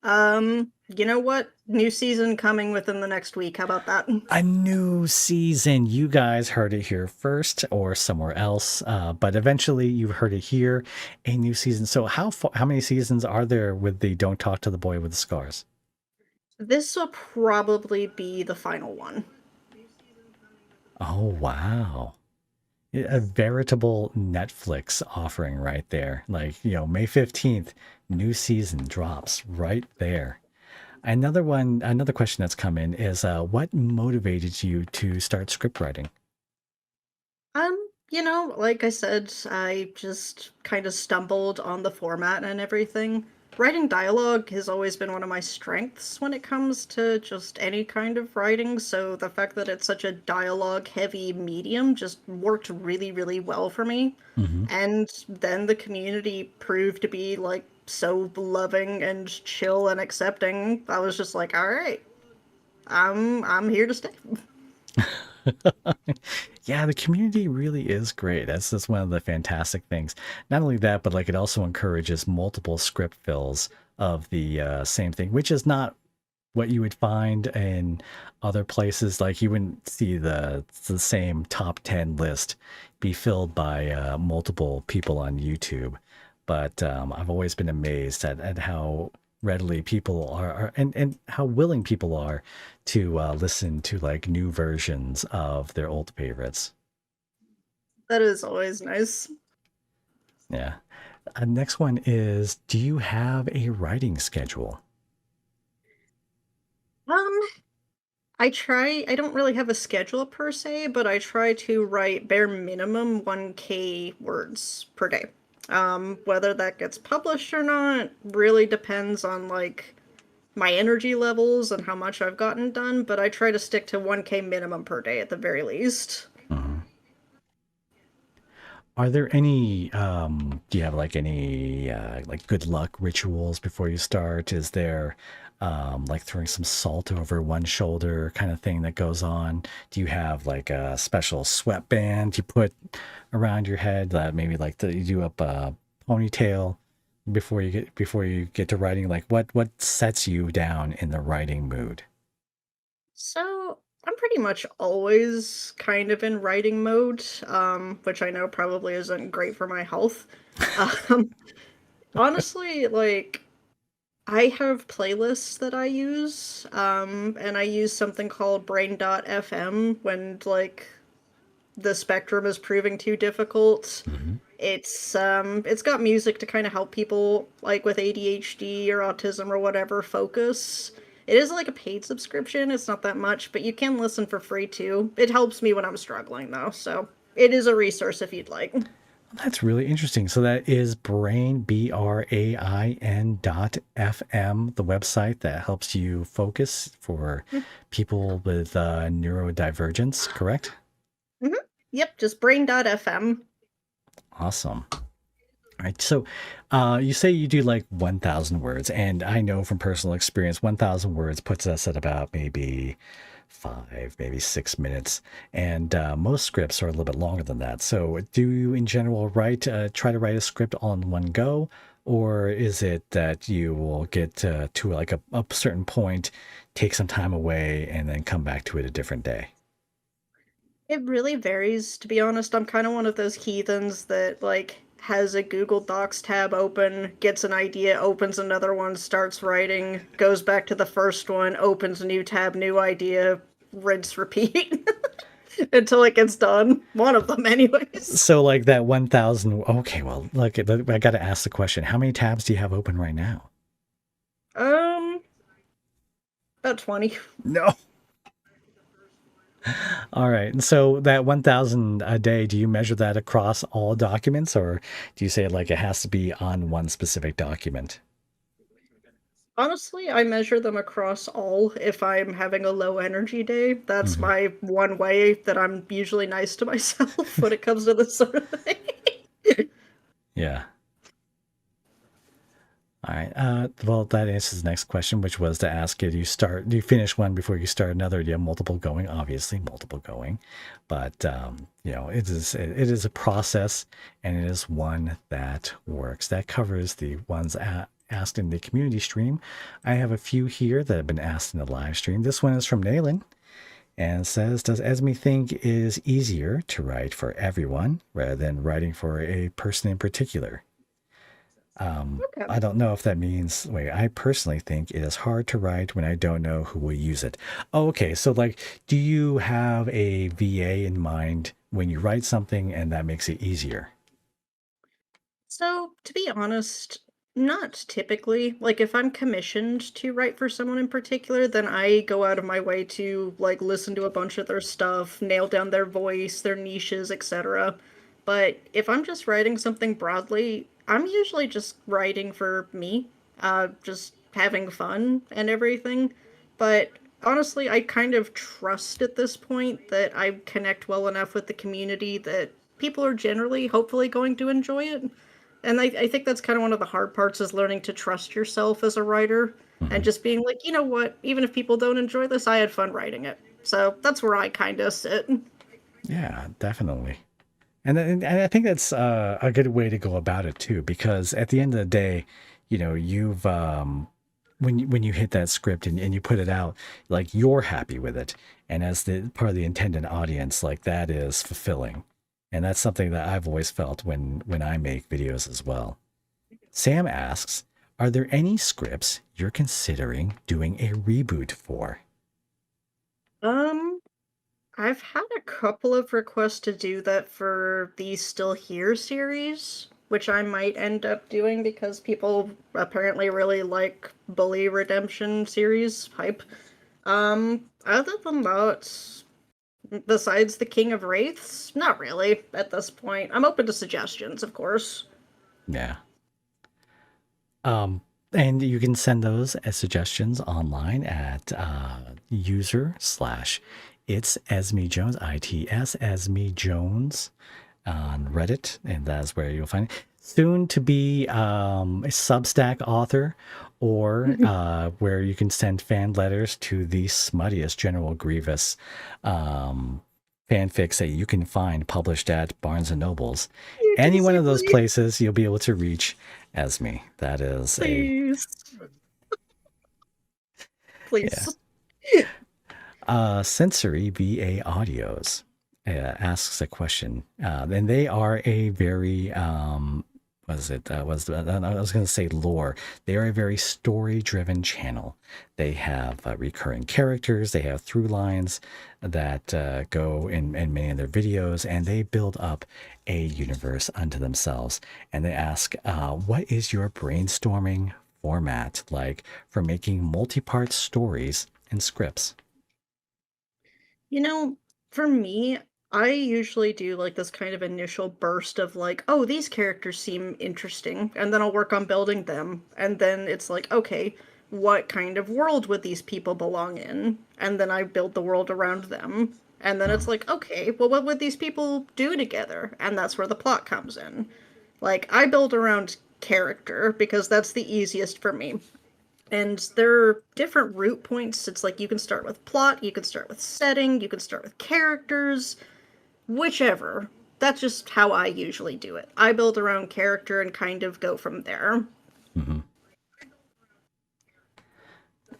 You know what? New season coming within the next week. How about that? A new season. You guys heard it here first or somewhere else, but eventually you heard it here. A new season. So how many seasons are there with the Don't Talk to the Boy with the Scars? This will probably be the final one. Oh, wow. A veritable Netflix offering right there. Like, May 15th, new season drops right there. Another question that's come in is what motivated you to start script writing? Like I said, I just kind of stumbled on the format and everything. Writing dialogue has always been one of my strengths when it comes to just any kind of writing, so the fact that it's such a dialogue heavy medium just worked really, really well for me. Hmm. And then the community proved to be like so loving and chill and accepting. I was just like, all right, I'm here to stay. Yeah, the community really is great. That's one of the fantastic things. Not only that, but like it also encourages multiple script fills of the same thing, which is not what you would find in other places. Like you wouldn't see the same top 10 list be filled by multiple people on YouTube. But I've always been amazed at how readily people and how willing people are to listen to like new versions of their old favorites. That is always nice. Yeah. Next one is, do you have a writing schedule? Um, I don't really have a schedule per se, but I try to write bare minimum 1K words per day. Whether that gets published or not really depends on like my energy levels and how much I've gotten done, but I try to stick to 1K minimum per day at the very least. Mhm. Are there any, do you have like any like good luck rituals before you start? Is there like throwing some salt over one shoulder kind of thing that goes on? Do you have like a special sweatband you put around your head that maybe like you do up a ponytail before you get to writing? Like what sets you down in the writing mood? So I'm pretty much always kind of in writing mode, which I know probably isn't great for my health. Um, honestly, like I have playlists that I use, and I use something called Brain.fm when like the spectrum is proving too difficult. Hmm. It's got music to kind of help people like with ADHD or autism or whatever focus. It is like a paid subscription. It's not that much, but you can listen for free too. It helps me when I'm struggling though, so it is a resource if you'd like. That's really interesting. So that is BrainBrain.fm, the website that helps you focus for people with neurodivergence, correct? Hmm. Yep, just Brain.fm. Awesome. All right. So you say you do like 1,000 words, and I know from personal experience, 1,000 words puts us at about maybe 6 minutes. And most scripts are a little bit longer than that. So do you in general try to write a script all in one go? Or is it that you will get to like a certain point, take some time away, and then come back to it a different day? It really varies, to be honest. I'm kind of one of those heathens that like has a Google Docs tab open, gets an idea, opens another one, starts writing, goes back to the first one, opens a new tab, new idea, rinse, repeat until it gets done. One of them, anyways. So like that 1,000. Okay, well, look, I got to ask the question. How many tabs do you have open right now? About 20. No. All right. And so that 1,000 a day, do you measure that across all documents, or do you say like it has to be on one specific document? Honestly, I measure them across all if I'm having a low energy day. That's Hmm. my one way that I'm usually nice to myself when it comes to this sort of thing. Yeah. All right. Well, that answers the next question, which was to ask you: do you finish one before you start another? Do you have multiple going? Obviously, multiple going, but it is a process, and it is one that works. That covers the ones asked in the community stream. I have a few here that have been asked in the live stream. This one is from Nayland and says, "Does Esme think it is easier to write for everyone rather than writing for a person in particular?" Okay. I don't know if that means, wait, I personally think it is hard to write when I don't know who will use it. Oh, okay. So, like, do you have a VA in mind when you write something and that makes it easier? So, to be honest, not typically. Like, if I'm commissioned to write for someone in particular, then I go out of my way to, like, listen to a bunch of their stuff, nail down their voice, their niches, etc. But if I'm just writing something broadly, I'm usually just writing for me, just having fun and everything. But honestly, I kind of trust at this point that I connect well enough with the community that people are generally, hopefully, going to enjoy it. And I think that's kind of one of the hard parts is learning to trust yourself as a writer and Hmm. just being like, you know what, even if people don't enjoy this, I had fun writing it. So that's where I kind of sit. Yeah, definitely. And I think that's a good way to go about it too, because at the end of the day, you've when you hit that script and you put it out, like you're happy with it, and as the part of the intended audience, like that is fulfilling, and that's something that I've always felt when I make videos as well. Sam asks, "Are there any scripts you're considering doing a reboot for?" Um, I've had a couple of requests to do that for the Still Here series, which I might end up doing because people apparently really like Bully Redemption series hype. Other than that, besides the King of Wraiths, not really at this point. I'm open to suggestions, of course. Yeah. Um, and you can send those as suggestions online at user slash it's Esme Jones, ITS Esme Jones on Reddit. And that's where you'll find it. Soon to be a Substack author, or where you can send fan letters to the smuttiest General Grievous fanfics that you can find published at Barnes and Nobles. You Any one of those conceivably, places, you'll be able to reach Esme. That is a please, yeah. please. Sensory VA Audios asks a question, and they are a very was it was I was going to say lore. They are a very story-driven channel. They have recurring characters. They have through lines that go in many of their videos, and they build up a universe unto themselves. And they ask, "What is your brainstorming format like for making multi-part stories and scripts?" You know, for me, I usually do like this kind of initial burst of like, oh, these characters seem interesting, and then I'll work on building them. And then it's like, okay, what kind of world would these people belong in? And then I build the world around them. And then it's Mhm. like, okay, well, what would these people do together? And that's where the plot comes in. Like, I build around character because that's the easiest for me. And there are different root points. It's like you can start with plot, you can start with setting, you can start with characters, whichever. That's just how I usually do it. I build around character and kind of go from there. Mhm.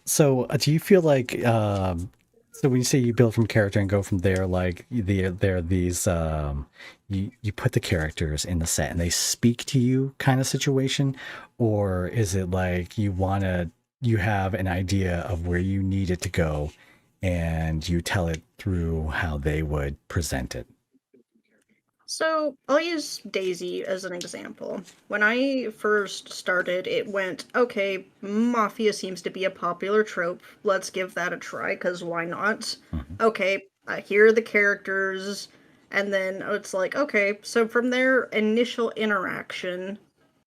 So, do you feel like so when you say you build from character and go from there, like there are these you put the characters in the set and they speak to you kind of situation, or is it like you have an idea of where you need it to go and you tell it through how they would present it? So I'll use Daisy as an example. When I first started, it went, okay, Mafia seems to be a popular trope. Let's give that a try, because why not? Mhm. Okay, here are the characters. And then it's like, okay, so from their initial interaction,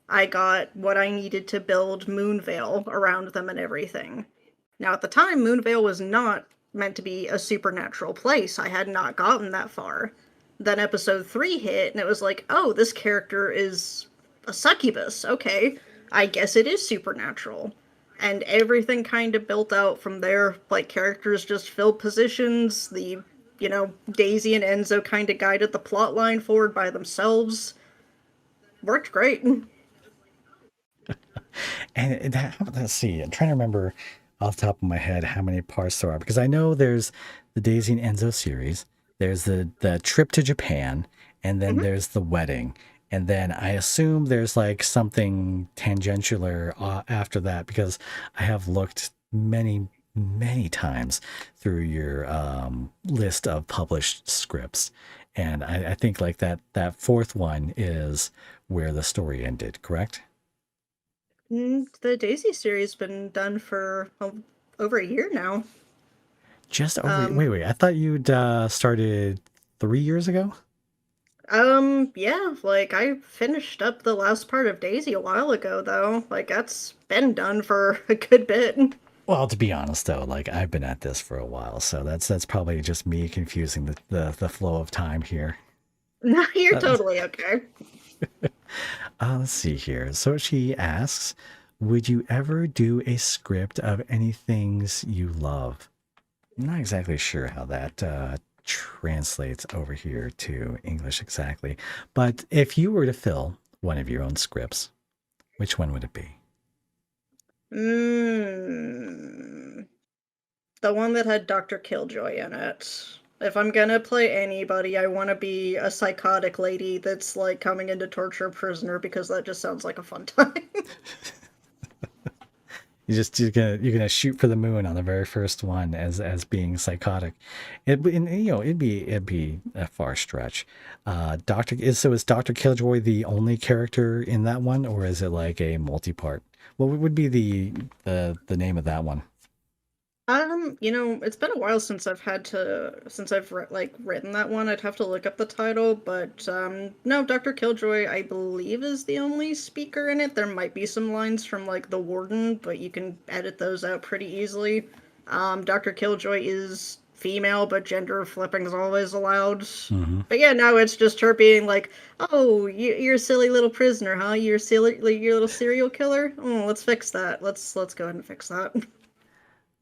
I got what I needed to build Moonvale around them and everything. Now, at the time, Moonvale was not meant to be a supernatural place. I had not gotten that far. Then episode 3 hit, and it was like, oh, this character is a succubus. Okay, I guess it is supernatural. And everything kind of built out from there. Like, characters just filled positions. Daisy and Enzo kind of guided the plot line forward by themselves. Worked great. And let's see, I'm trying to remember off the top of my head how many parts there are because I know there's the Daisy and Enzo series, there's the trip to Japan, and then Mhm. there's the wedding. And then I assume there's like something tangential after that because I have looked many times through your list of published scripts. And I think like that fourth one is where the story ended, correct? The Daisy series been done for over a year now. Just over. Um, Wait. I thought you'd started 3 years ago. yeah, like I finished up the last part of Daisy a while ago, though. Like that's been done for a good bit. Well, to be honest, though, like I've been at this for a while, so that's probably just me confusing the flow of time here. No, you're Uh, totally okay. let's see here. So she asks, "Would you ever do a script of any things you love?" I'm not exactly sure how that translates over here to English exactly, but if you were to fill one of your own scripts, which one would it be? Mm, the one that had Dr. Killjoy in it. If I'm gonna play anybody, I want to be a psychotic lady that's like coming in to torture a prisoner because that just sounds like a fun time. You're gonna shoot for the moon on the very first one as being psychotic. It'd be a far stretch. Is Doctor Killjoy the only character in that one, or is it like a multi-part? What would be the name of that one? It's been a while since I've written that one. I'd have to look up the title, but no, Dr. Killjoy, I believe, is the only speaker in it. There might be some lines from like the warden, but you can edit those out pretty easily. Dr. Killjoy is female, but gender flipping is always allowed. Hmm. But yeah, no, it's just her being like, "Oh, you're a silly little prisoner, huh? You're a little serial killer. Oh, let's fix that. Let's go ahead and fix that."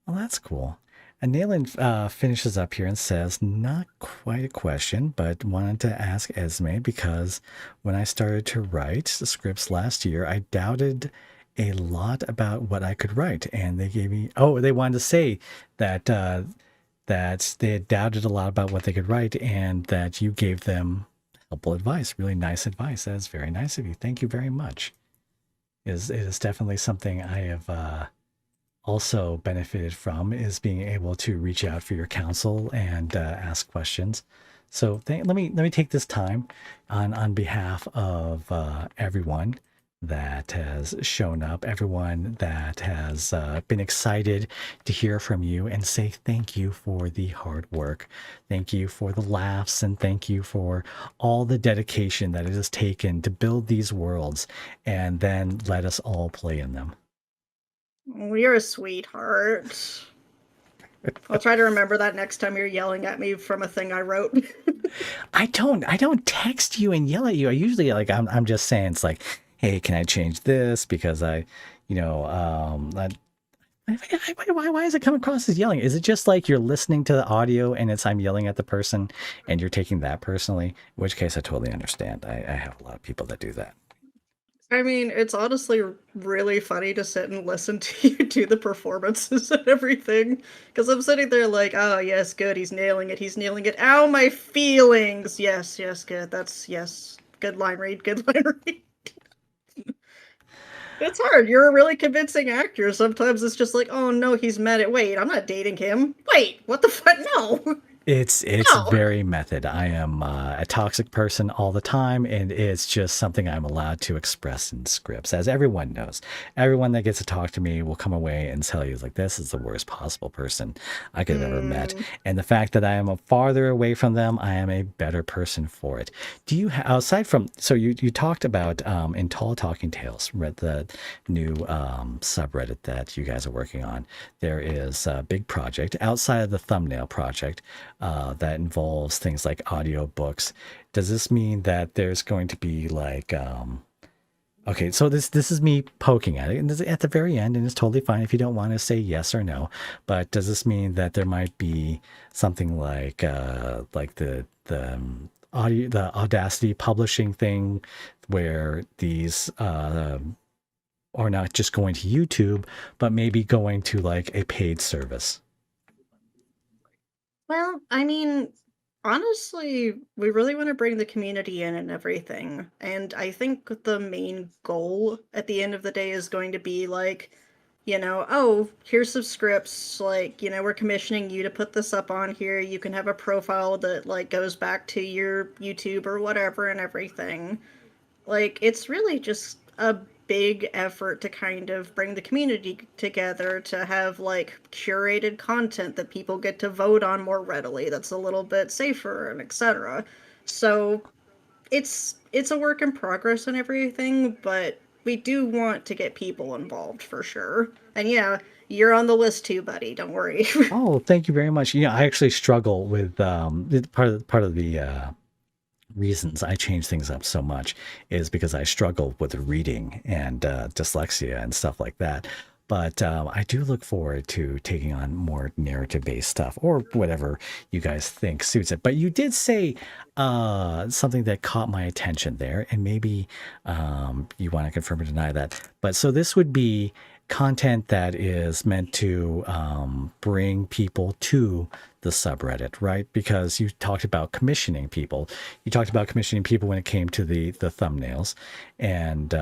Well, that's cool. And Nayland finishes up here and says, not quite a question, but wanted to ask Esme because when I started to write the scripts last year, I doubted a lot about what I could write. And they gave me, oh, they wanted to say that, that they had doubted a lot about what they could write and that you gave them helpful advice, really nice advice. That is very nice of you. Thank you very much. It is definitely something I have also benefited from is being able to reach out for your counsel and ask questions. So let me take this time on behalf of everyone that has shown up, everyone that has been excited to hear from you, and say thank you for the hard work, thank you for the laughs, and thank you for all the dedication that it has taken to build these worlds and then let us all play in them. Well, you're a sweetheart. I'll try to remember that next time you're yelling at me from a thing I wrote. I don't text you and yell at you. I usually like I'm just saying it's like, hey, can I change this because I, you know, why is it come across as yelling? Is it just like you're listening to the audio and it's I'm yelling at the person and you're taking that personally? In which case I totally understand. I have a lot of people that do that. I mean, it's honestly really funny to sit and listen to you do the performances and everything. Because I'm sitting there like, oh, yes, good, he's nailing it, he's nailing it. Ow, my feelings! Yes, yes, good, yes. Good line read, good line read. It's hard. You're a really convincing actor. Sometimes it's just like, oh no, he's mad at. Wait, I'm not dating him. Wait, what the fuck? No. It's No. very method. I am a toxic person all the time, and it's just something I'm allowed to express in scripts, as everyone knows. Everyone that gets to talk to me will come away and tell you like this is the worst possible person I could have ever met, Mm, and the fact that I am a farther away from them, I am a better person for it. Do you aside from so you talked about in Tall Talking Tales, read the new subreddit that you guys are working on? There is a big project outside of the thumbnail project that involves things like audiobooks. Does this mean that there's going to be like okay, so this is me poking at it, and this is at the very end, and it's totally fine if you don't want to say yes or no. But does this mean that there might be something like the Audacity publishing thing, where these are not just going to YouTube, but maybe going to like a paid service? well, I mean, honestly, we really want to bring the community in and everything. And I think the main goal at the end of the day is going to be like, oh, here's some scripts. Like, we're commissioning you to put this up on here. You can have a profile that like goes back to your YouTube or whatever and everything. Like, it's really just a big effort to kind of bring the community together to have like curated content that people get to vote on more readily, that's a little bit safer and etc. So it's a work in progress and everything, but we do want to get people involved for sure. And yeah, you're on the list too, buddy, don't worry. Oh, thank you very much. I actually struggle with part of the reasons I change things up so much is because I struggle with reading and dyslexia and stuff like that. But I do look forward to taking on more narrative based stuff or whatever you guys think suits it. But you did say something that caught my attention there, and maybe you want to confirm or deny that. But so this would be content that is meant to bring people to the subreddit, right? Because you talked about commissioning people. You talked about commissioning people when it came to the thumbnails, and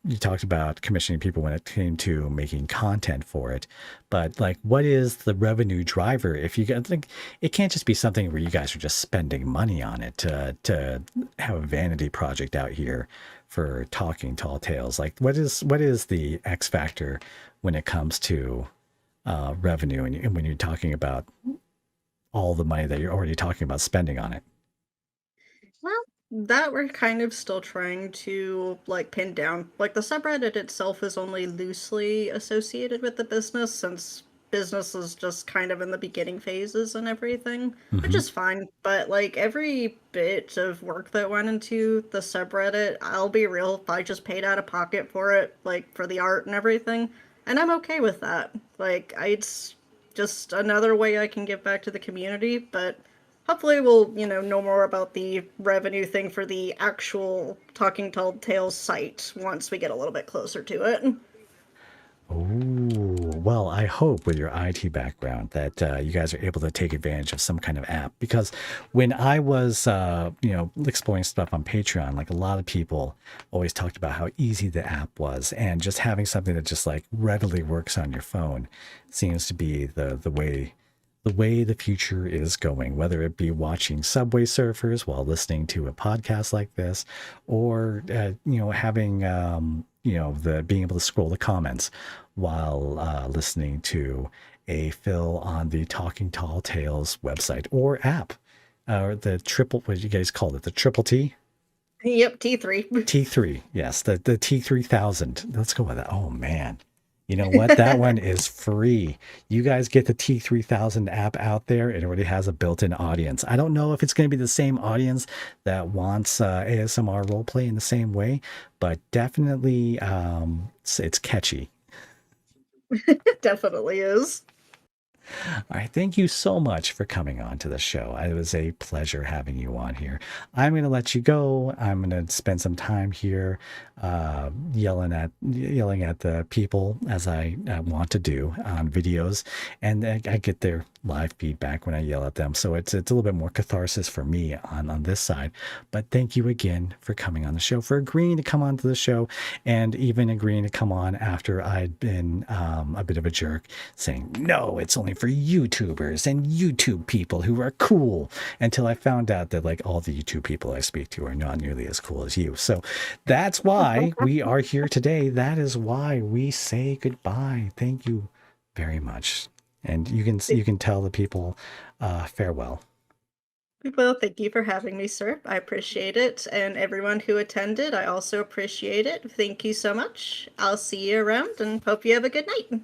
you talked about commissioning people when it came to making content for it. But like, what is the revenue driver? If you guys like, it can't just be something where you guys are just spending money on it to have a vanity project out here for talking tall tales. Like, what is the X factor when it comes to revenue, and when you're talking about all the money that you're already talking about spending on it? Well, that we're kind of still trying to like pin down. Like the subreddit itself is only loosely associated with the business since business is just kind of in the beginning phases and everything, which Hmm. is fine. But like every bit of work that went into the subreddit, I'll be real, if I just paid out of pocket for it, like for the art and everything, and I'm okay with that. Like it's just another way I can give back to the community, but hopefully we'll, know more about the revenue thing for the actual Talking Tall Tales site once we get a little bit closer to it. Oh, well, I hope with your IT background that you guys are able to take advantage of some kind of app. Because when I was, exploring stuff on Patreon, like a lot of people always talked about how easy the app was, and just having something that just like readily works on your phone seems to be the way the future is going, whether it be watching Subway Surfers while listening to a podcast like this, or having the being able to scroll the comments while listening to a fill on the Talking Tall Tales website or app, or the triple. What do you guys call it? The triple T. Yep, T3. T3, yes, the T3000. Let's go with that. Oh man, you know what? That one is free. You guys get the T3000 app out there. It already has a built-in audience. I don't know if it's going to be the same audience that wants ASMR roleplay in the same way, but definitely it's catchy. It definitely is. All right. Thank you so much for coming on to the show. It was a pleasure having you on here. I'm going to let you go. I'm going to spend some time here yelling at the people as I want to do on videos. And I get their live feedback when I yell at them. So it's a little bit more catharsis for me on this side. But thank you again for coming on the show, for agreeing to come onto the show, and even agreeing to come on after I'd been a bit of a jerk, saying no, it's only for YouTubers and YouTube people who are cool. Until I found out that like all the YouTube people I speak to are not nearly as cool as you. So that's why we are here today. That is why we say goodbye. Thank you very much. And you can tell the people farewell. Well, thank you for having me, sir. I appreciate it. And everyone who attended, I also appreciate it. Thank you so much. I'll see you around and hope you have a good night.